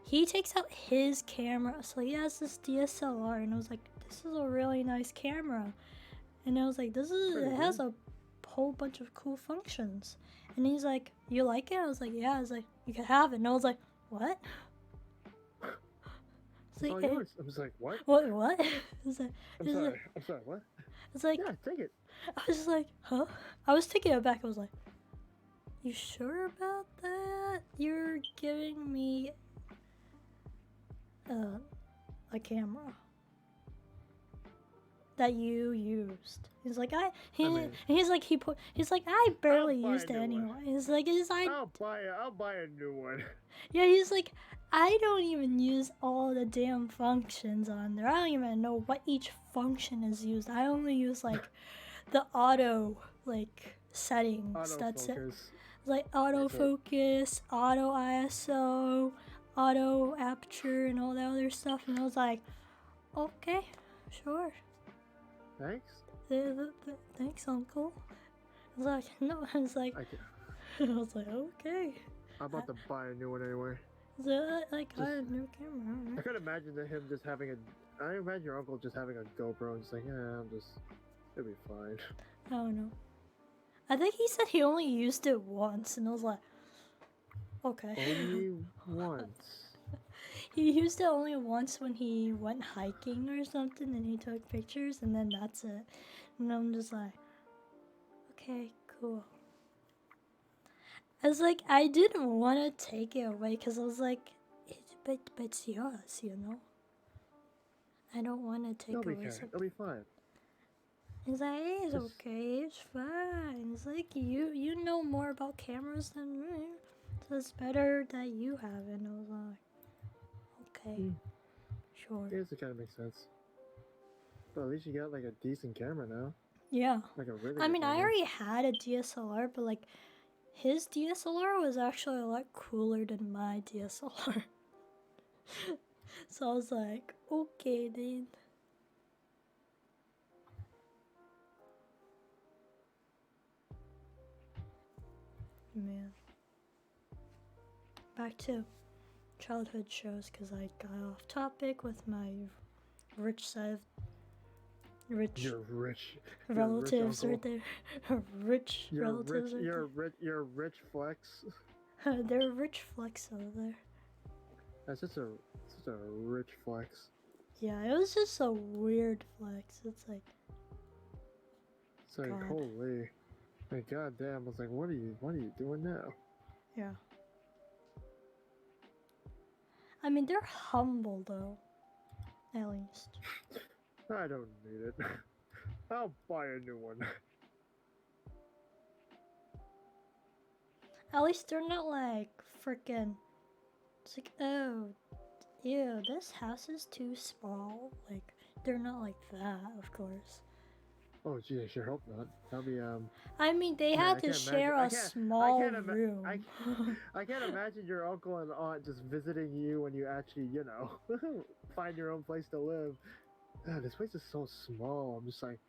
he takes out his camera, so he has this DSLR, and I was like, this is a really nice camera. And I was like, it has a whole bunch of cool functions. And he's like, you like it? I was like, yeah. I was like, you can have it. And I was like, what? It's all yours. I was like, what? What? I'm sorry, what? It's like, Yeah, take it. I was just like, huh? I was taking it back. I was like, you sure about that? You're giving me a camera that you used. He's like, he's like, I barely used it anyway. He's like, I'll buy a new one. Yeah, he's like, I don't even use all the damn functions on there. I don't even know what each function is used. I only use like the auto like settings. That's it. Like autofocus, auto ISO, auto aperture, and all that other stuff. And I was like, okay, sure. Thanks. Thanks, Uncle. I was like, no. I was like, I was like, okay. I'm about to buy a new one anyway. Like, I have no camera. I could imagine him just having I imagine your uncle just having a GoPro and just like, it'll be fine. I don't know. I think he said he only used it once, and I was like, okay. Only once. He used it only once when he went hiking or something, and he took pictures, and then that's it. And I'm just like, okay, cool. I was like, I didn't want to take it away because I was like, but it's yours, you know. I don't want to take away something. It'll be fine. He's like, it's okay, it's fine. It's like you know more about cameras than me, so it's better that you have it. And I was like, okay, sure. I guess it kind of makes sense. But at least you got like a decent camera now. Yeah. Like a really. I mean, I already had a DSLR, but like his DSLR was actually a lot cooler than my DSLR. So I was like, okay, then. Man. Back to childhood shows because I got off topic with my rich side of You're rich. relatives right there. Rich relatives. You're a rich flex. They're a rich flex over there. That's just a rich flex. Yeah, it was just a weird flex. It's like God. Holy. Like, goddamn, I was like, what are you doing now? Yeah. I mean, they're humble though. At least. I don't need it. I'll buy a new one. At least they're not like freaking. It's like, oh, ew, this house is too small. Like, they're not like that, of course. Oh, gee, I sure hope not. That'll be I mean, they had to share a small room. I can't imagine your uncle and aunt just visiting you when you actually, find your own place to live. This place is so small. I'm just like,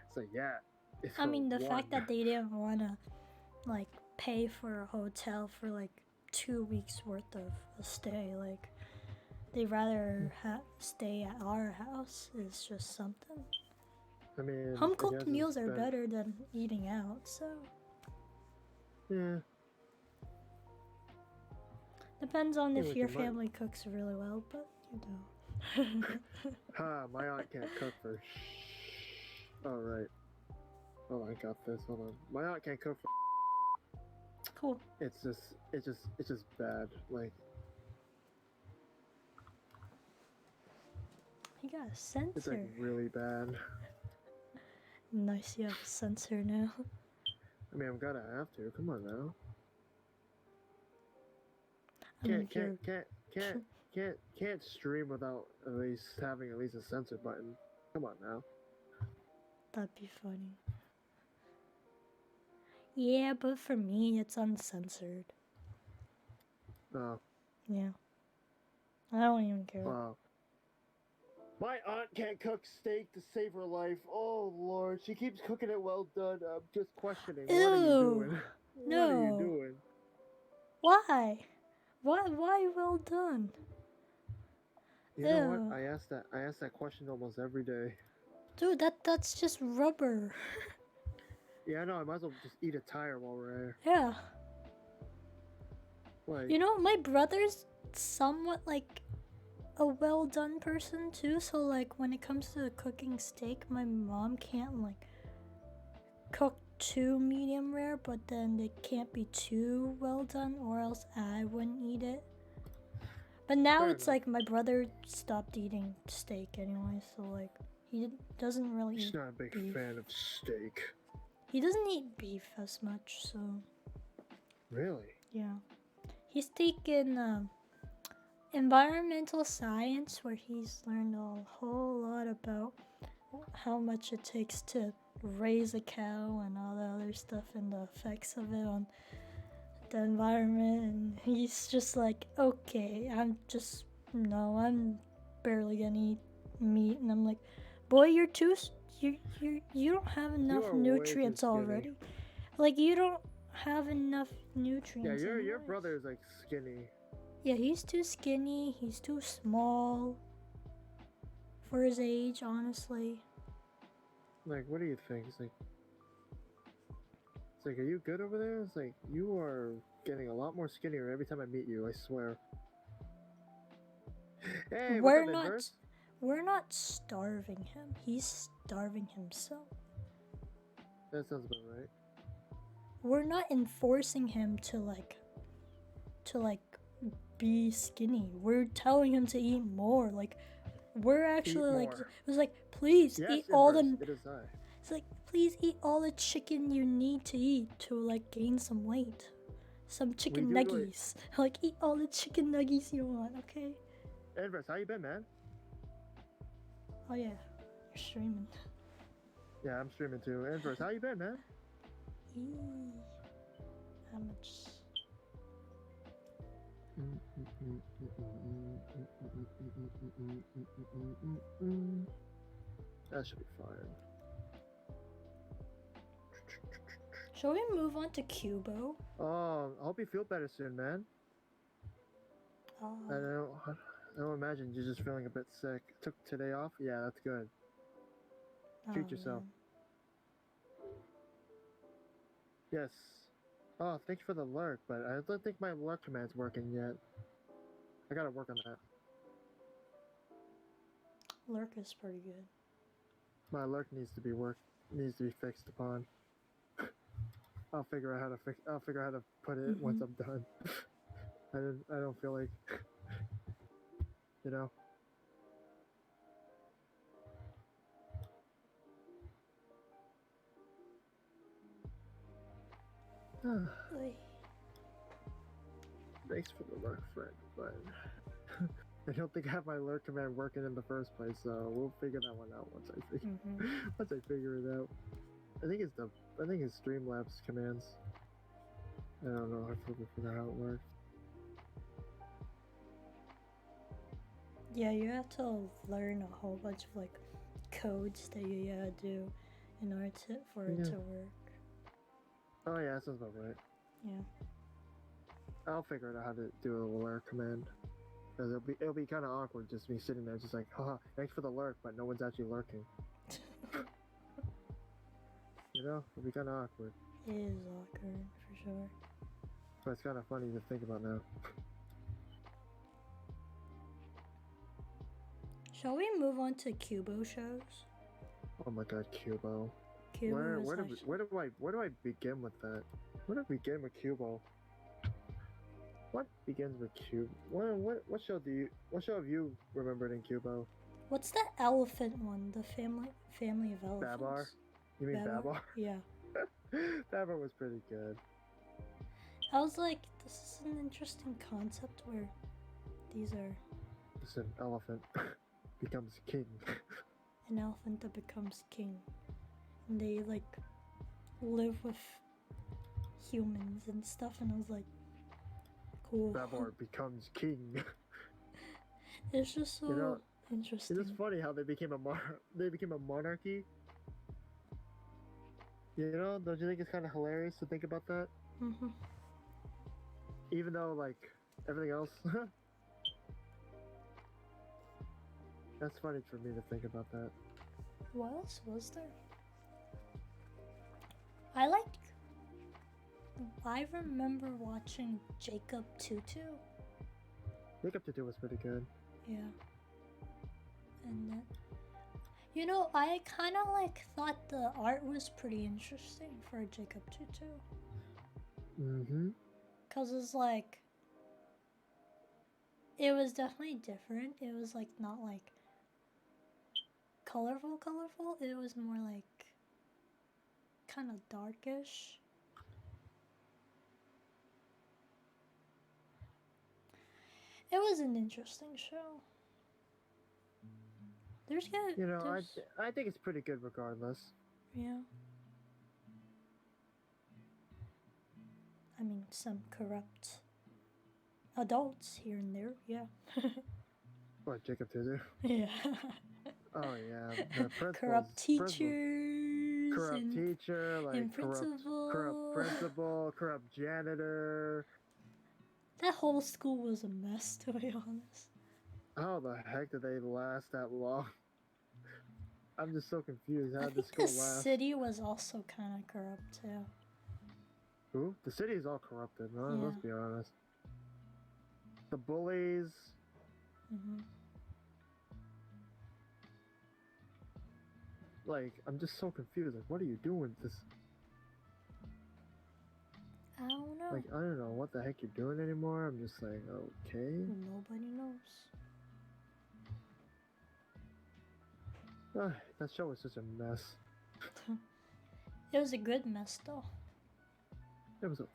it's like, yeah. I mean, the fact that they didn't want to, like, pay for a hotel for, like, 2 weeks worth of a stay. Like, they'd rather stay at our house is just something. I mean, home-cooked meals are better than eating out, so... Yeah. Depends on if your family cooks really well, but, my aunt can't cook for Alright. Hold on, I got this, hold on. My aunt can't cook for Cool. It's just bad, like... You got a sensor. It's like really bad. Nice, you have a sensor now. I mean, I'm gonna have to. Come on now. Can't stream without at least having a censor button. Come on now. That'd be funny. Yeah, but for me, it's uncensored. Oh. Yeah. I don't even care. Wow. My aunt can't cook steak to save her life. Oh Lord, she keeps cooking it well done. I'm just questioning. What are you Ew. doing? What are you No. doing? Why? Why well done? You know what? Ew. I ask that question almost every day. Dude, that's just rubber. Yeah, I know. I might as well just eat a tire while we're here. Yeah. Like, You know, my brother's somewhat like a well done person too, so like when it comes to cooking steak, my mom can't like cook too medium rare, but then it can't be too well done or else I wouldn't eat it. But now fair it's enough. like my brother stopped eating steak anyway, so like he doesn't really He's eat not a big beef. fan of steak. He doesn't eat beef as much, so Really? yeah. He's taken environmental science where he's learned a whole lot about how much it takes to raise a cow and all the other stuff and the effects of it on the environment, and he's just like, okay, I'm barely gonna eat meat. And I'm like, boy, you don't have enough are way too nutrients skinny. already. Like, you don't have enough Yeah, nutrients. your anyways. brother is like skinny. Yeah, he's too skinny. He's too small for his age, honestly. Like, what do you think? It's like, are you good over there? It's like, you are getting a lot more skinnier every time I meet you, I swear. Hey, we're what's up, not Inverse? we're not starving him. He's starving himself. That sounds about right. We're not enforcing him to be skinny. We're telling him to eat more. Like, we're actually like, more. it was like, please Yes, eat all Inverse, the. it is I. It's like, please eat all the chicken you need to eat to like gain some weight. Some chicken do it. nuggies. Like, eat all the chicken nuggies you want, okay? Inverse, how you been, man? Oh yeah, you're streaming. Yeah, I'm streaming too. Inverse, how you been, man? Eee. How much? That should be fine. Shall we move on to Cubo? Oh, I hope you feel better soon, man. I don't imagine you're just feeling a bit sick. Took today off? Yeah, that's good. Treat yourself. Man. Yes. Oh, thank you for the lurk, but I don't think my lurk command's working yet. I gotta work on that. Lurk is pretty good. My lurk needs to be fixed upon. I'll figure out how to put it once I'm done. I don't feel like, you know. Thanks for the lurk, friend, but I don't think I have my lurk command working in the first place, so we'll figure that one out once I figure it out. I think it's Streamlabs commands. I don't know. I forgot how it works. Yeah, you have to learn a whole bunch of like codes that you gotta do in order for it to work. Oh yeah, that sounds about right. Yeah. I'll figure out how to do a lurk command. Cause it'll be kind of awkward just me sitting there, just like, haha, thanks for the lurk, but no one's actually lurking. You know, it'll be kind of awkward. It is awkward for sure. But it's kind of funny to think about now. Shall we move on to Cubo shows? Oh my god, Cubo. Cubo Where do I begin with that? Where do I begin with Cubo? What begins with Cubo? What show have you remembered in Cubo? What's the elephant one? The family of elephants. Babar? You mean Babar? Yeah. Babar was pretty good. I was like, this is an interesting concept where these are Just an elephant becomes king. an elephant that becomes king. And they like live with humans and stuff, and I was like, cool. Babar becomes king. It's just so Interesting. It's just funny how they became a monarchy. You know, don't you think it's kind of hilarious to think about that? Mm-hmm. Even though, like, everything else. That's funny for me to think about that. What else was there? I remember watching Kpoppin. Kpoppin was pretty good. Yeah. And then, you know, I kind of like thought the art was pretty interesting for Kpoppin. Mm-hmm. Cause it's like, it was definitely different. It was like not like colorful. It was more like kind of darkish. It was an interesting show. There's good. You know, there's, I think it's pretty good regardless. yeah. I mean, some corrupt adults here and there. Yeah. What, Kpoppin? Yeah. Oh yeah, the Corrupt principals. teachers. Corrupt and, teacher, like and corrupt principal, corrupt janitor. That whole school was a mess, to be honest. How the heck did they last that long? I'm just so confused. How I did the think school the last? city was also kind of corrupt too. Who? The city is all corrupted, huh? Yeah. Let's be honest. The bullies. Mm-hmm. Like, I'm just so confused. Like, what are you doing with this? I don't know. Like, I don't know what the heck you're doing anymore. I'm just like, okay. Nobody knows. That show was such a mess. It was a good mess though. It was okay.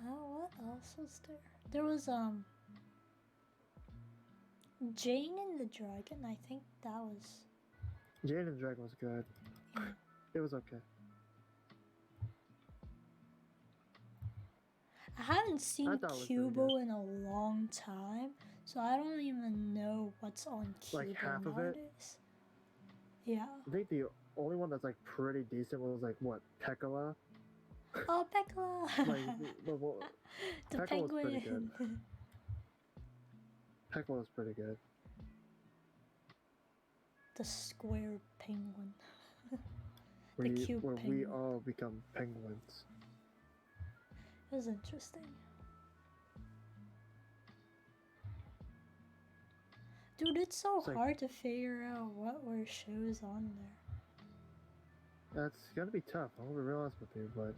What else was there? There was Jane and the Dragon. I think that was. Jane and Dragon was good. Yeah. It was okay. I haven't seen I thought it was pretty Cubo in a long time, so I don't even know what's on Cubo Like half of it? nowadays. Yeah. I think the only one that's like pretty decent was like what, Pekala? Oh, Pekla! Like the Pekla was pretty penguin. good. Pekala was pretty good. The square penguin. Where, The cute where we penguin. all become penguins. It was interesting. Dude, it's so It's like- hard to figure out what were shows on there. That's gotta be tough. I'm gonna be real honest with you, but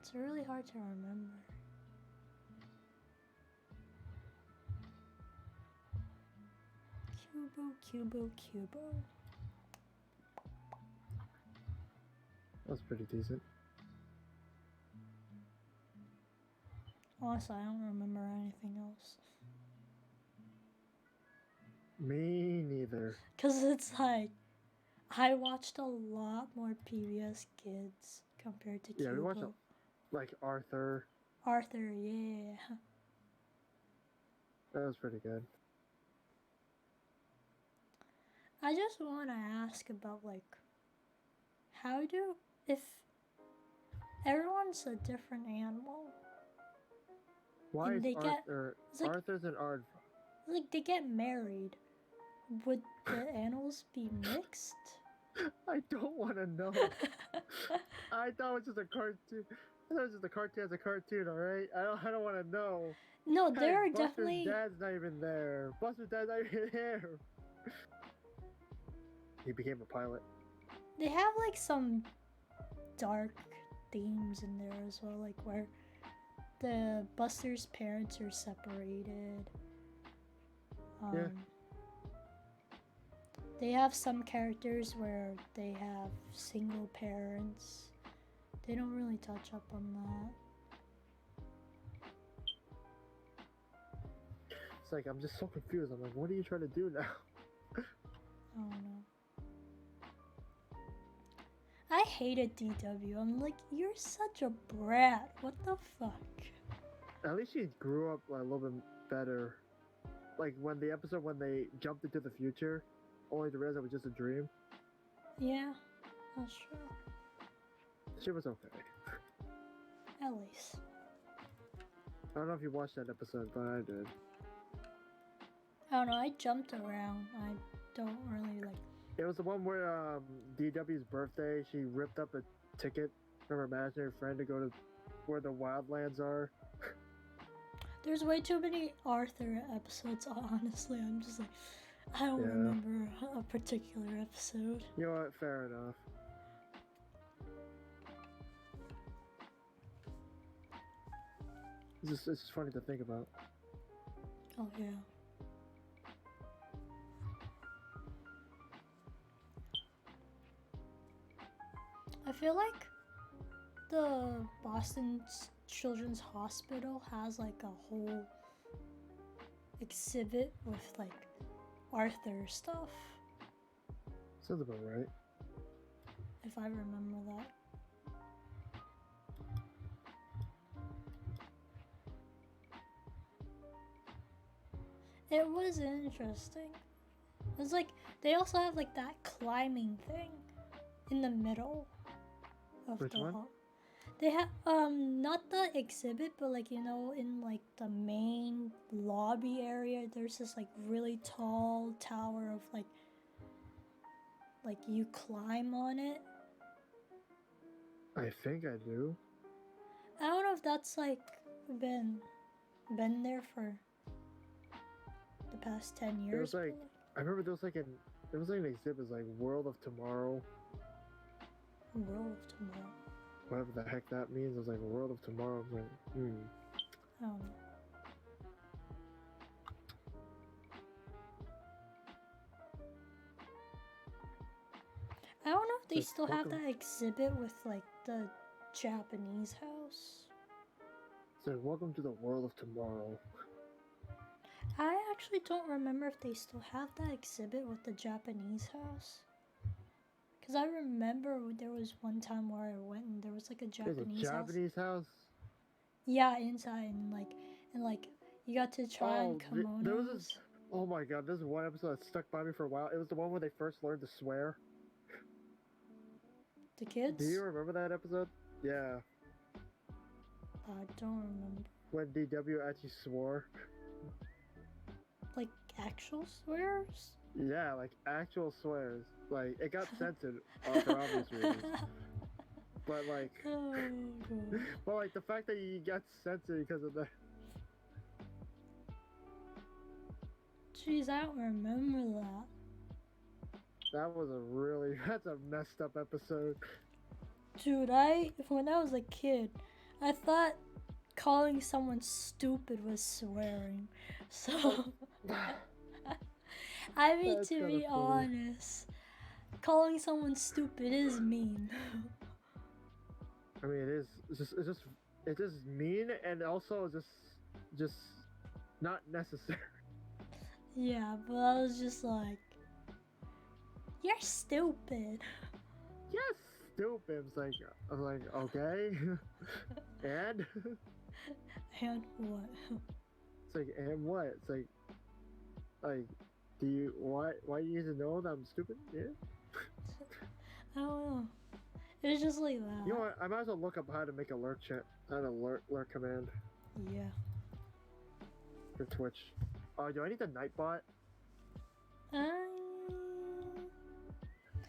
It's really hard to remember. Cubo. that was pretty decent. Honestly, I don't remember anything else. Me neither. Cause it's like, I watched a lot more PBS Kids compared to Yeah, we watched Cubo. like Arthur. Arthur, yeah. That was pretty good. I just want to ask about like, if everyone's a different animal, Why And is they get- Arthur? it's like- Arthur's an art. like they get married, would the animals be mixed? I don't want to know. I thought it was just a cartoon. I thought it was just a cartoon as a cartoon. All right. I don't want to know. No, Hey, there are Buster's definitely. dad's not even there. Buster's dad's not even there. He became a pilot. They have like some dark themes in there as well, like where the Buster's parents are separated. Yeah. They have some characters where they have single parents. They don't really touch up on that. It's like I'm just so confused. I'm like, what are you trying to do now? I don't know. I hated DW. I'm like, you're such a brat. What the fuck? At least she grew up like, a little bit better. like when the episode when they jumped into the future, only to realize it was just a dream. Yeah, that's true. She was okay. At least. I don't know if you watched that episode, but I did. I don't know, I jumped around. I don't really like. It was the one where DW's birthday, she ripped up a ticket from her imaginary friend to go to where the wildlands are. There's way too many Arthur episodes, honestly. I'm just like, I don't Yeah. remember a particular episode. You know what? Fair enough. It's just funny to think about. Oh, yeah. I feel like the Boston Children's Hospital has like a whole exhibit with like Arthur stuff, Sounds about right. if I remember that. It was interesting. It's like they also have like that climbing thing in the middle of Which the one? hall. They have not the exhibit, but like you know in like the main lobby area, there's this like really tall tower of like you climb on it. I think I do. I don't know if that's like been there for the past 10 years. was like- I remember there was like an exhibit, like World of Tomorrow, World of Tomorrow. whatever the heck that means. It was like World of Tomorrow. I was like, I don't know. I don't know if they Like, still have welcome- that exhibit with like the Japanese house. It's like Welcome to the World of Tomorrow. I actually don't remember if they still have that exhibit with the Japanese house. Cause I remember there was one time where I went and there was like a There's a Japanese house. Japanese house. Yeah, inside and like you got to try on Oh, kimonos. there was this. Oh my god, there's one episode that stuck by me for a while. It was the one where they first learned to swear. The kids? Do you remember that episode? Yeah, I don't remember. when DW actually swore. Like actual swears? Yeah, like actual swears. Like it got censored for obvious reasons. But like, Oh god. well, like the fact that you got censored because of that. Jeez, I don't remember that. That's a messed up episode. Dude, when I was a kid, I thought calling someone stupid was swearing. So I mean, That's to kinda be funny. honest, calling someone stupid is mean. I mean, it's just mean and also just not necessary. Yeah, but I was just like, you're stupid. Yes, stupid. I was like, okay, and And what? it's like, and what? It's like, do you why you need to know that I'm stupid? Yeah. I don't know. It was just like that. You know what? I might as well look up how to make alert alert command Yeah. for Twitch. Oh, do I need the Nightbot?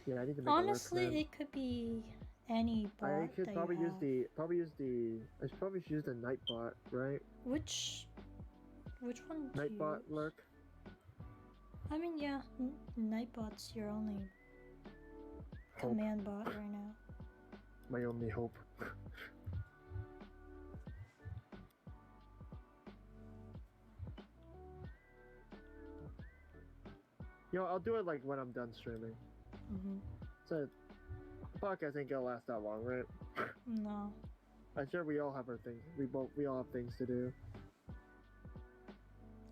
Yeah, I need to make Honestly, alert command. it could be any bot I could that probably you use have. I should probably use the Nightbot, right? Which one? do you Nightbot use? lurk. I mean, yeah, Nightbot's your only Hope. command bot right now. My only hope. You know, I'll do it like when I'm done streaming. Mm-hmm. So, the podcast ain't gonna last that long, right? No. I'm sure we all have our things. We all have things to do.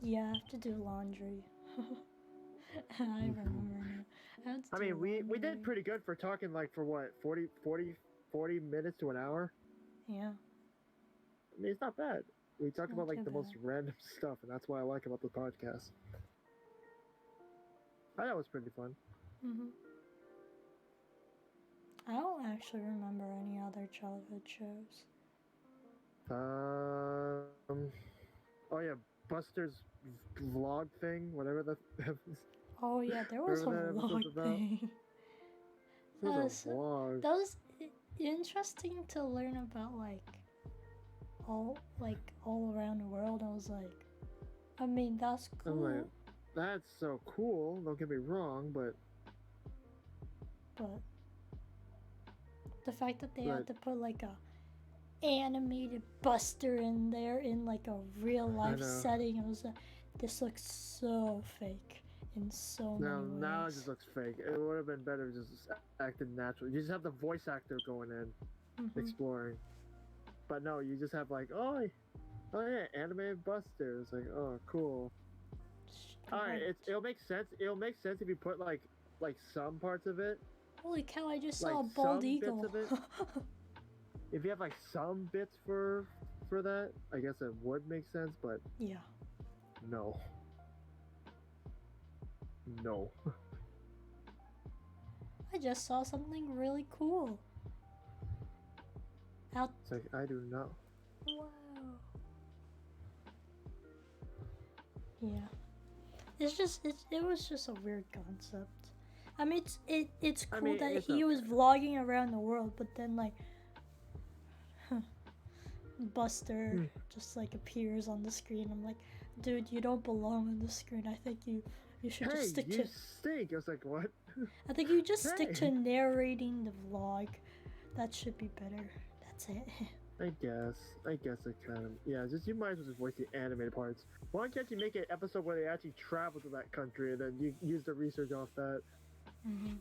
Yeah, I have to do laundry. I remember now. I had to I do mean, we laundry. did pretty good for talking like for what 40 minutes to an hour. Yeah. I mean, it's not bad. We talk Not about like too the most bad. random stuff, and that's what I like about the podcast. I thought it was pretty fun. Mhm. I don't actually remember any other childhood shows. Oh yeah, Buster's vlog thing, whatever that Oh yeah, there was a whatever that episode's vlog about. thing. It was So a vlog. that was interesting to learn about, like all around the world. I was like, I mean, that's I'm cool, like, that's so cool. Don't get me wrong, but the fact that they Right. had to put like a animated Buster in there in like a real life know. setting, it was like, this looks so fake in so now many now it ways. just looks fake. It would have been better if it just acted natural. You just have the voice actor going in, Mhm. exploring. But no, you just have like, oh yeah, animated Buster. It's like, oh, cool. Alright, Right. it'll make sense. It'll make sense if you put like some parts of it. Holy cow! I just like, saw a bald some bits eagle. of it. If you have like some bits for that, I guess it would make sense. But Yeah. no, no. I just saw something really cool. Out. It's like I do not. Wow. Yeah. It was just a weird concept. I mean, it's I cool mean, that it's he was okay. vlogging around the world, but then like Buster just like appears on the screen. I'm like, dude, you don't belong on the screen. I think you should Hey, just stick you to. stink. I was like, what? I think you just stick to Hey. narrating the vlog. That should be better. That's it. I guess it kind of, yeah. Just you might as well just voice the animated parts. Why can't you make an episode where they actually travel to that country and then you use the research off that? Mhm.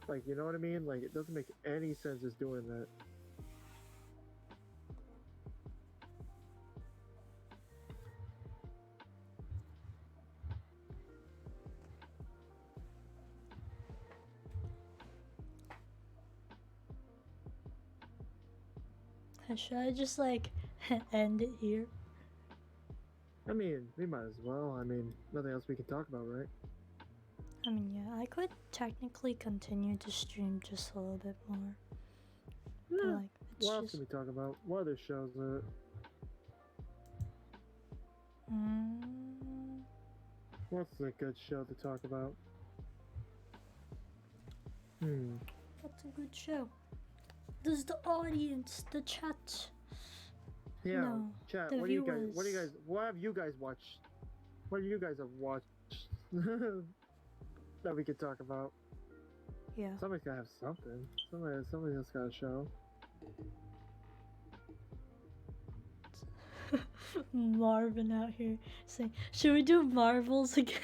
Like, you know what I mean? Like, it doesn't make any sense just doing that. Should I just like end it here? I mean, we might as well. I mean, nothing else we can talk about, right? I mean, yeah, I could technically continue to stream just a little bit more. But, Yeah. like, it's What else just. can we talk about? What other shows are? What's a good show to talk about? What's a good show? Does the audience, the chat, Yeah. no, Chat. the What viewers. What have you guys watched? What do you guys have watched that we could talk about? Yeah. Somebody's gotta have something. Somebody else got a show. Marvin out here saying, should we do Marvels again?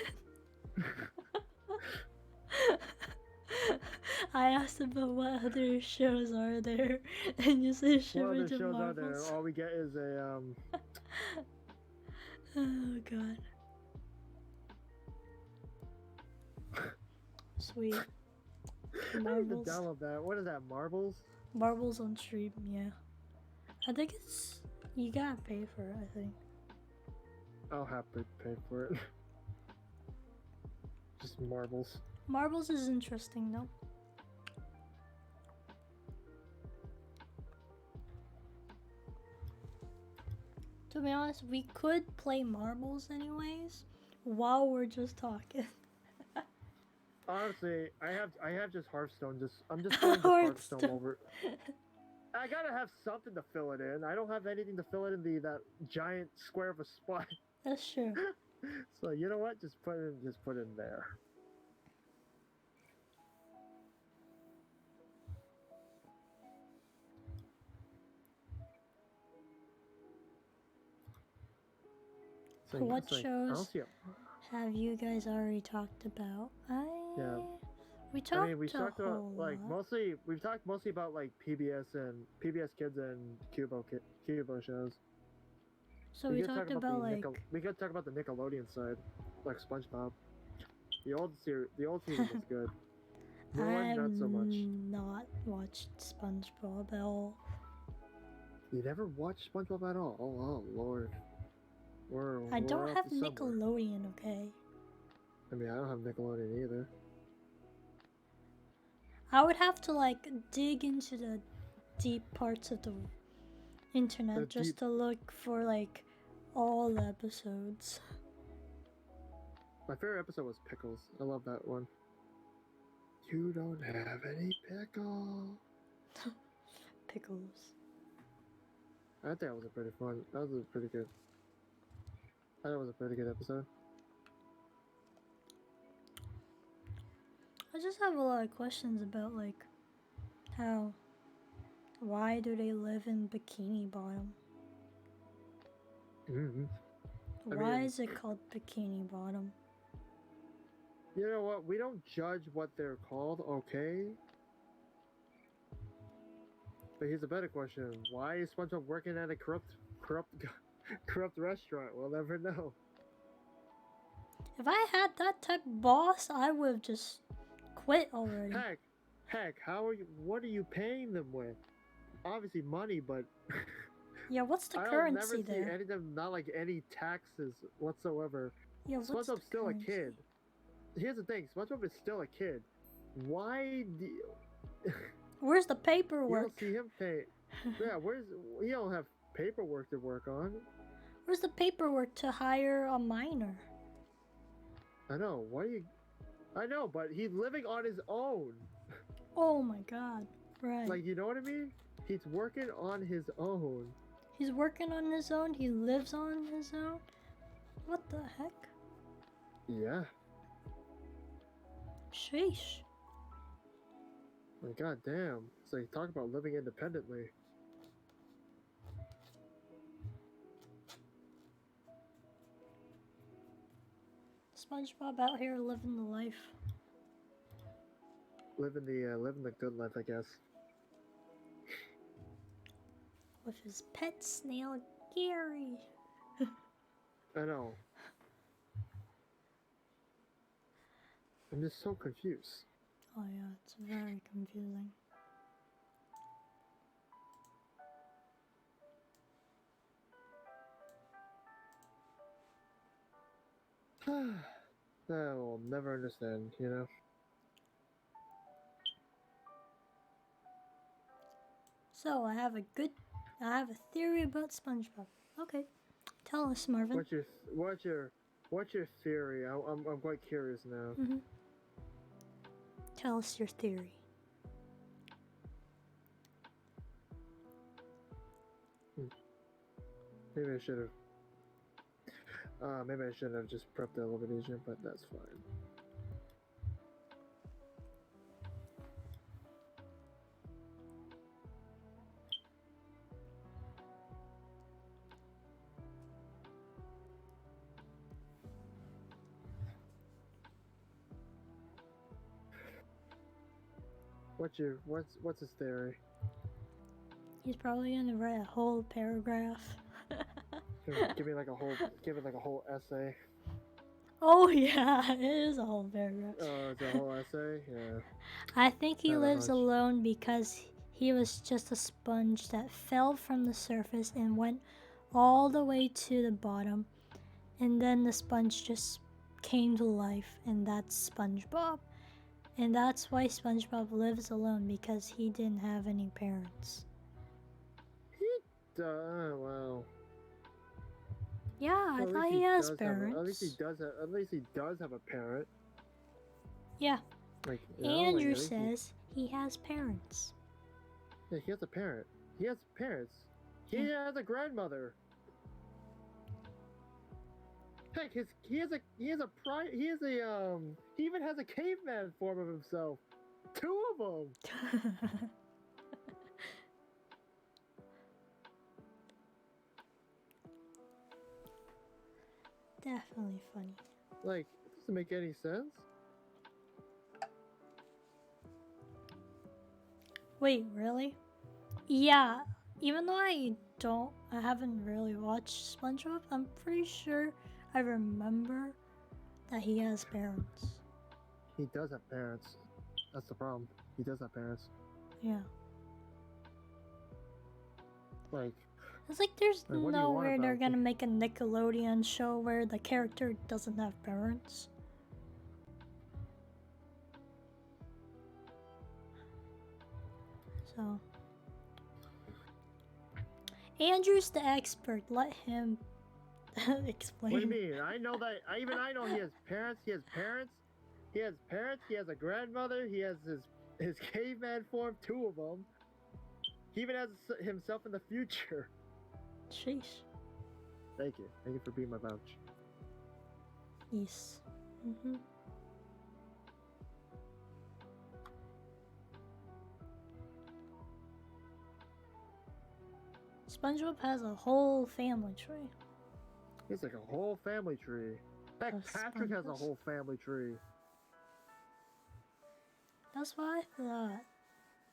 I asked about what other shows are there, and you say, should What we other do shows are there? Marvels? All we get is a Oh god. Sweet. I need to Marvels. download that. What is that? Marbles? Marvels on stream, yeah. I think it's you gotta pay for it, I think. I'll have to pay for it. Just marbles. Marvels is interesting though. To be honest, we could play marbles anyways while we're just talking. Honestly, I have just Hearthstone. I'm just playing just Hearthstone over. I gotta have something to fill it in. I don't have anything to fill it in that giant square of a spot. That's true. So you know what? Just put it in there. So, What it's like, I shows don't see it. have you guys already talked about? Yeah. We talked I mean, we a talked about whole like lot. we've talked mostly about like PBS Kids and Cubo shows. So we could talked talk about the like we could talk about the Nickelodeon side, like SpongeBob. The old season was good. New one, I've not so much. not watched SpongeBob at all. You never watched SpongeBob at all? Oh Lord. I We're don't off have to somewhere. Nickelodeon, okay? I mean, I don't have Nickelodeon either. I would have to like dig into the deep parts of the internet The just deep- to look for like all the episodes. My favorite episode was Pickles. I love that one. You don't have any pickle. Pickles. I think that was a pretty fun. That was a pretty good. I thought it was a pretty good episode. I just have a lot of questions about like why do they live in Bikini Bottom? Mm-hmm. Why mean- is it called Bikini Bottom? You know what? We don't judge what they're called, okay? But here's a better question: why is SpongeBob working at a corrupt restaurant? We'll never know. If I had that type of boss, I would have just quit already. Heck, how are you? What are you paying them with? Obviously money, but Yeah, what's the I don't currency never see there? any of them, not like any taxes whatsoever. Yeah, what's the SpongeBob's still currency? a kid. Here's the thing: SpongeBob is still a kid. Why do Where's the you paperwork? don't see him pay? Yeah, you don't have paperwork to work on. Where's the paperwork to hire a minor? I know. Why you? I know, but he's living on his own. Oh my god. Right. Like, you know what I mean? He's working on his own. He's working on his own, he lives on his own. What the heck? Yeah. Sheesh. Like, goddamn. It's like, talk about living independently. SpongeBob out here living the life. Living the good life, I guess. With his pet snail, Gary. I know. I'm just so confused. Oh yeah, it's very confusing. That will never understand, you know? So I have a theory about SpongeBob. Okay, tell us, Marvin. What's your theory? I'm quite curious now. Mm-hmm. Tell us your theory. Maybe I should have. Maybe I should have just prepped it a little bit easier, but that's fine. What's his theory? He's probably gonna write a whole paragraph. Give me like a whole essay. Oh yeah, it is a whole paragraph. Oh, it's a whole essay. Yeah. I think he I have a lives hunch. alone because he was just a sponge that fell from the surface and went all the way to the bottom, and then the sponge just came to life, and that's SpongeBob. And that's why SpongeBob lives alone, because he didn't have any parents. Well. Yeah, I Well, at thought least he has does have parents. at least he does have a parent. Yeah, Like, you know, Andrew at least says he has parents. Yeah, he has a parent. He has parents. He has a grandmother. Heck, he even has a caveman form of himself. 2 of them. Definitely funny. Like, it doesn't make any sense. Wait, really? Yeah, even though I haven't really watched SpongeBob, I'm pretty sure I remember that he has parents. He does have parents. That's the problem. He does have parents. Yeah. Like, It's like there's Like, what do you want nowhere they're about gonna me? make a Nickelodeon show where the character doesn't have parents. So Andrew's the expert. Let him explain. what do you mean? I know that. I know he has parents. He has parents. He has parents. He has a grandmother. He has his caveman form. 2 of them. He even has himself in the future. Sheesh. Thank you. Thank you for being my vouch. Yes. Mm-hmm. SpongeBob has a whole family tree. It's like a whole family tree. Heck, Of Patrick has a SpongeBob's. whole family tree. That's what I thought.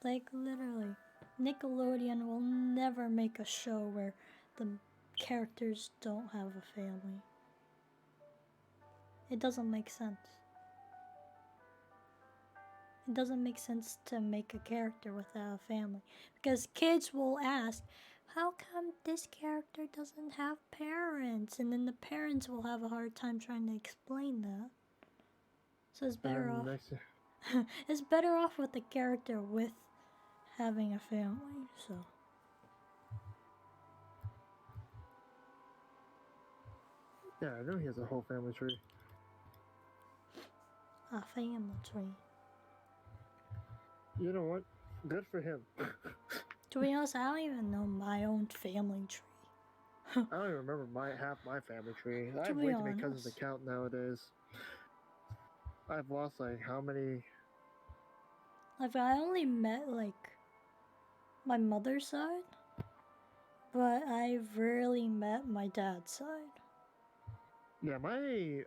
Like, literally, Nickelodeon will never make a show where the characters don't have a family. It doesn't make sense. It doesn't make sense to make a character without a family. Because kids will ask, how come this character doesn't have parents? And then the parents will have a hard time trying to explain that. So it's better off. It's better off with the character with having a family, so. Yeah, I know he has a whole family tree. A family tree. You know what? Good for him. To be honest, I don't even know my own family tree. I don't even remember half my family tree. I have be way too many cousins to honest. count nowadays. I've lost like how many? Like, I only met, like, my mother's side, but I rarely met my dad's side. Yeah, I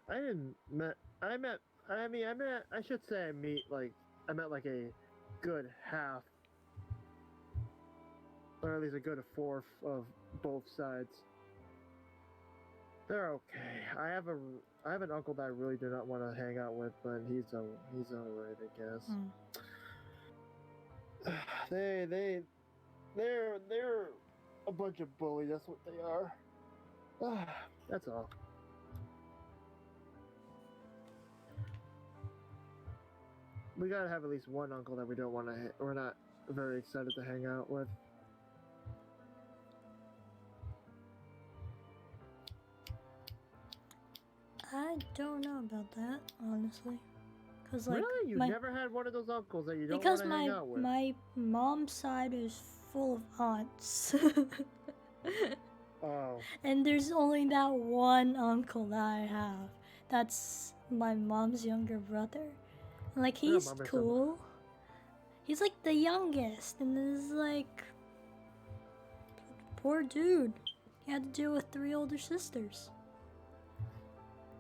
should say I met like a good half, or at least a good fourth of both sides. They're okay. I have an uncle that I really do not want to hang out with, but he's alright, I guess. They're a bunch of bullies. That's what they are. That's all. We gotta have at least one uncle that we don't want to. We're not very excited to hang out with. I don't know about that, honestly. Cause, like, Really, you never had one of those uncles that you don't want because to hang out with? my mom's side is full of aunts. Oh. And there's only that one uncle that I have. That's my mom's younger brother. And, like, he's cool. He's like the youngest, and this is like, poor dude. He had to deal with 3 older sisters.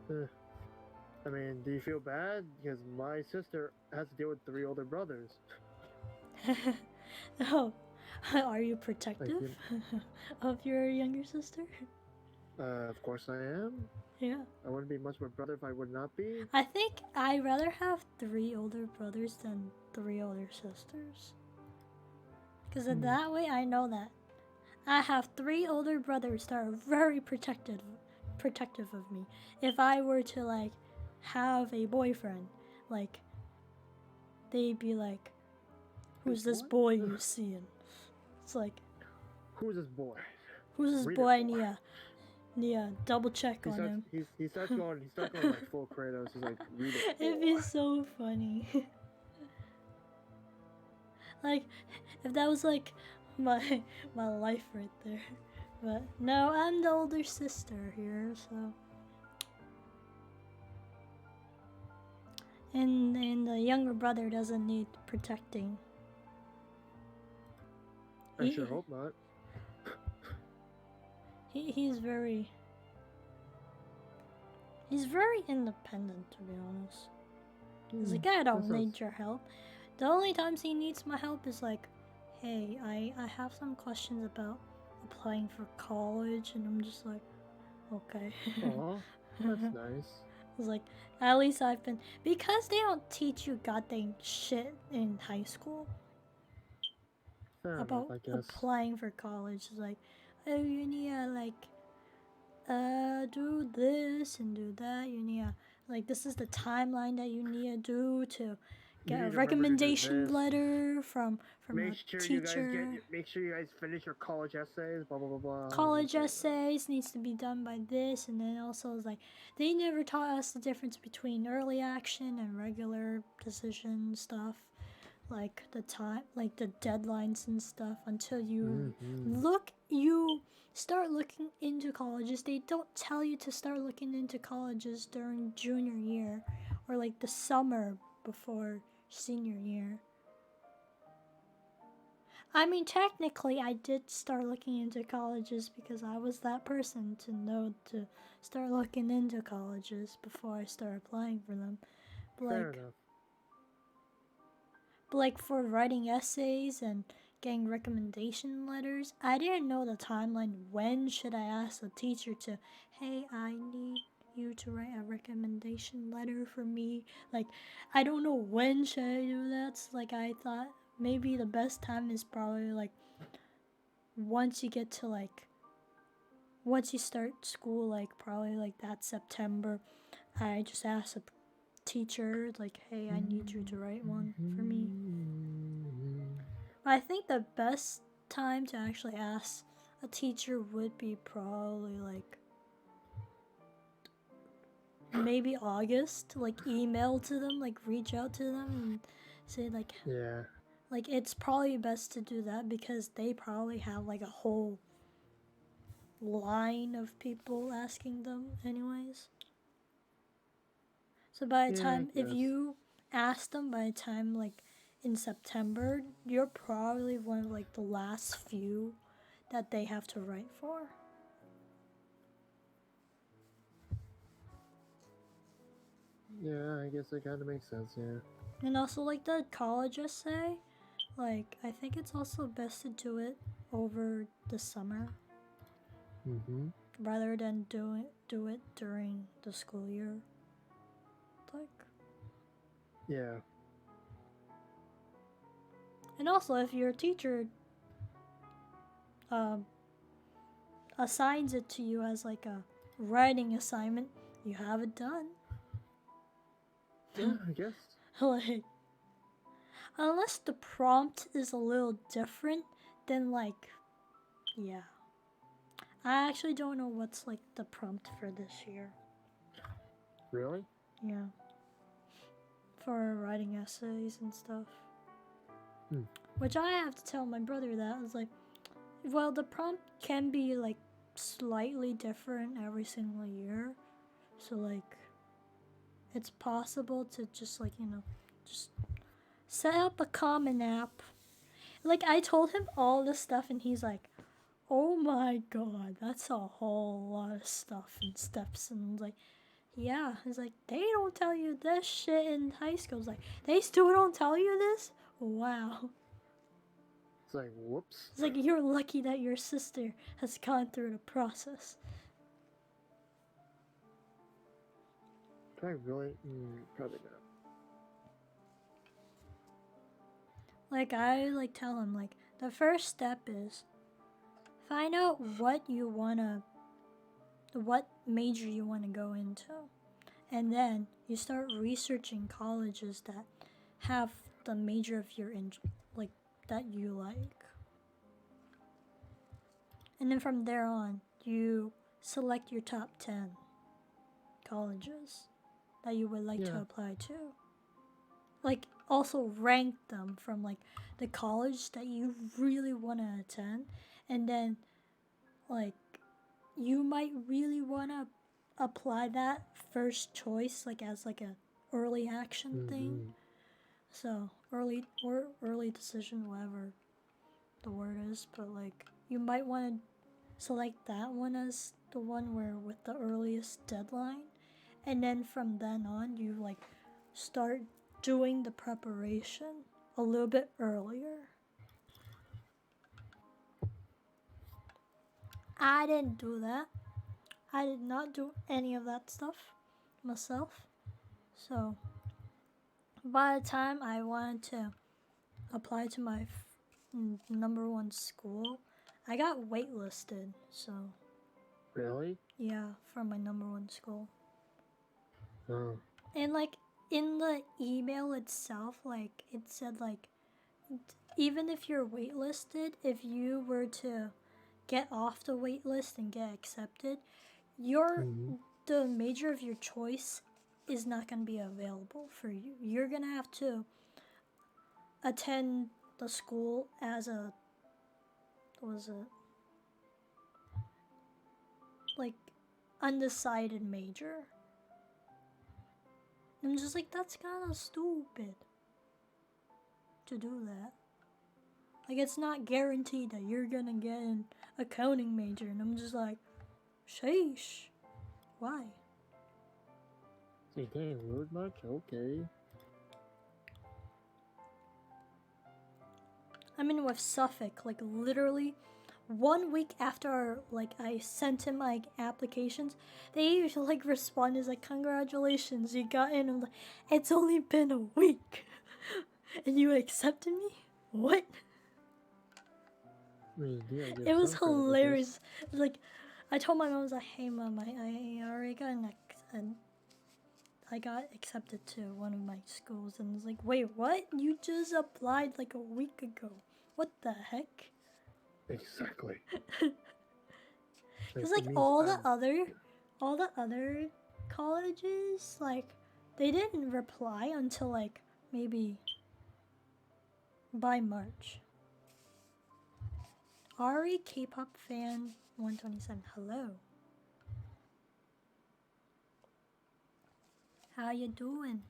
I mean, do you feel bad? Because my sister has to deal with 3 older brothers. Oh, are you protective of your younger sister? Of course I am. Yeah. I wouldn't be much of a brother if I would not be. I think I'd rather have 3 older brothers than 3 older sisters. Because in that way, I know that I have 3 older brothers that are very protective of me. If I were to, like, have a boyfriend, like, they'd be like, who's this boy you seeing? It's like, who's this boy? Who's this boy? Nia, double check on him. He starts going like full Kratos. He's like, read it. It'd be so funny. Like, if that was like my life right there. But no, I'm the older sister here, so. And the younger brother doesn't need protecting. I sure hope not. He's very independent, to be honest. He's like, I don't need your help. The only times he needs my help is like, hey, I have some questions about applying for college, and I'm just like, okay. Aw, that's nice. It's like, at least I've been, because they don't teach you goddamn shit in high school. Fair about enough, I guess. applying for college. It's like, oh, you need to like do this and do that. You need to like this is the timeline that you need to do to You get a need to remember to do recommendation this. letter from Make a sure teacher. make sure you guys finish your college essays. Blah blah blah blah. College essays needs to be done by this, and then also it's like they never taught us the difference between early action and regular decision stuff, like the time, like the deadlines and stuff. Until you you start looking into colleges. They don't tell you to start looking into colleges during junior year or like the summer before senior year. I mean, technically, I did start looking into colleges because I was that person to know to start looking into colleges before I start applying for them. But Fair enough. like for writing essays and getting recommendation letters, I didn't know the timeline. When should I ask the teacher to, hey, I need you to write a recommendation letter for me? Like, I don't know when should I do that. So, like, I thought maybe the best time is probably like once you get to like once you start school, like probably like that September. I just asked a teacher like, hey, I need you to write one for me. I think the best time to actually ask a teacher would be probably like maybe August, like email to them, like reach out to them and say like, Yeah. like it's probably best to do that because they probably have like a whole line of people asking them anyways. So by the time if you ask them by the time like in September, you're probably one of like the last few that they have to write for. Yeah, I guess it kind of makes sense. Yeah. And also like the college essay, like I think it's also best to do it over the summer rather than do it during the school year. Like Yeah. and also if your teacher assigns it to you as like a writing assignment, you have it done. Yeah, I guess. Like unless the prompt is a little different, then like yeah. I actually don't know what's like the prompt for this year. Really? Yeah. For writing essays and stuff. Which I have to tell my brother that. I was like, well, the prompt can be like slightly different every single year. So like it's possible to just like, you know, just set up a common app. Like I told him all this stuff and he's like, oh my god, that's a whole lot of stuff and steps. And I was like, yeah. He's like, they don't tell you this shit in high school. It's like, they still don't tell you this? Wow. It's like, whoops. It's like, you're lucky that your sister has gone through the process. Can I really? Probably not. Like, I like tell him, like, the first step is find out what major you want to go into. And then you start researching colleges that have the major of your like that you like. And then from there on, you select your top 10 colleges that you would like to apply to. Like also rank them from like the college that you really want to attend, and then like you might really want to apply that first choice like as like a early action thing. So early decision, whatever the word is, but like you might want to select that one as the one where with the earliest deadline, and then from then on you like start doing the preparation a little bit earlier. I didn't do that. I did not do any of that stuff myself. So by the time I wanted to apply to my number one school, I got waitlisted. So Really? yeah, for my number one school. Oh. And like in the email itself, like it said like even if you're waitlisted, if you were to get off the waitlist and get accepted, the major of your choice is not going to be available for you. You're going to have to attend the school as a like undecided major. I'm just like, that's kind of stupid to do that. Like, it's not guaranteed that you're gonna get an accounting major, and I'm just like, sheesh, why? So you can't rude much? Okay. I'm in with Suffolk, like literally 1 week after like I sent him like applications, they like responded like, congratulations, you got in. I'm like, it's only been a week and you accepted me? What? I mean, yeah, It was hilarious. Like, I told my mom, I was like, hey mom, I already got I got accepted to one of my schools, and it's like, wait, what? You just applied like a week ago. What the heck? Exactly. Because like all the other colleges, like they didn't reply until like maybe by March. Ari K-pop fan 127. Hello. How you doing?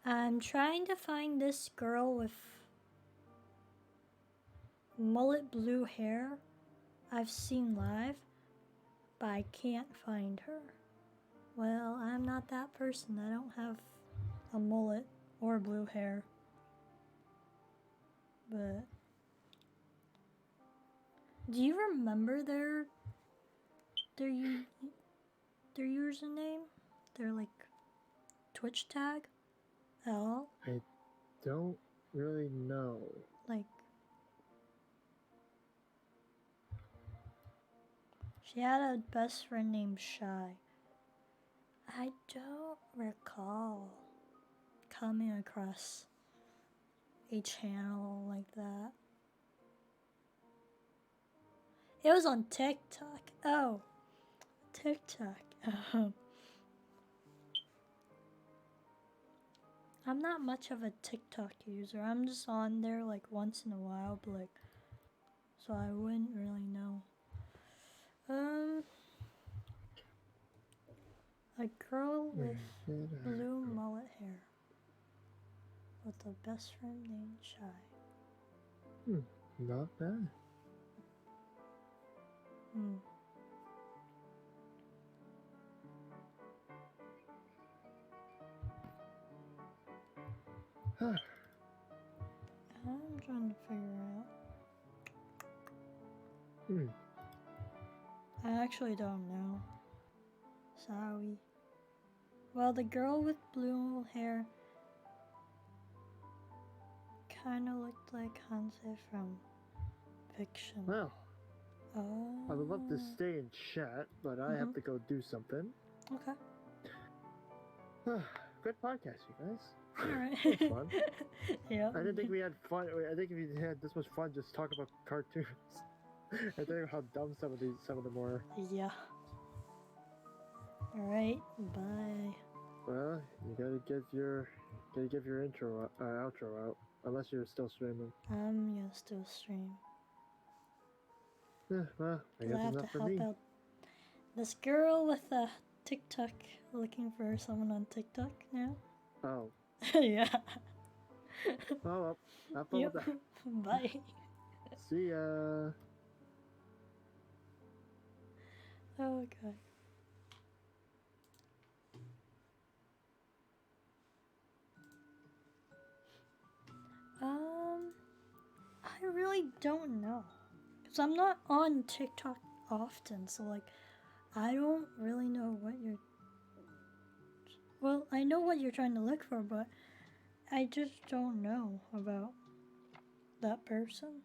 I'm trying to find this girl with mullet blue hair I've seen live, but I can't find her. Well, I'm not that person. I don't have a mullet or blue hair. But do you remember their username? Their like Twitch tag? At all? I don't really know. Like, she had a best friend named Shy. I don't recall coming across a channel like that. It was on TikTok. Oh, TikTok. I'm not much of a TikTok user. I'm just on there like once in a while, but like, so I wouldn't really know. A girl with blue mullet hair with a best friend named Shy. Not bad. I'm trying to figure out. I actually don't know. Sorry. Well, the girl with blue hair kind of looked like Hanse from Fiction. Well, Oh. I would love to stay in chat, but I have to go do something. Okay. Good podcast, you guys. Alright. That was fun. Yeah. I didn't think we had fun. I think if we had this much fun, just talk about cartoons. I think how dumb some of them were. Yeah. Alright. Bye. Well, you gotta give your intro outro out, unless you're still streaming. I'm gonna still stream. Yeah, well, I guess I have to enough for help me. out this girl with a TikTok, looking for someone on TikTok now. Oh. Yeah. Oh well. Have fun with that. Bye. See ya. Oh god. I really don't know. Because I'm not on TikTok often, so like, I don't really know what you're. Well, I know what you're trying to look for, but I just don't know about that person.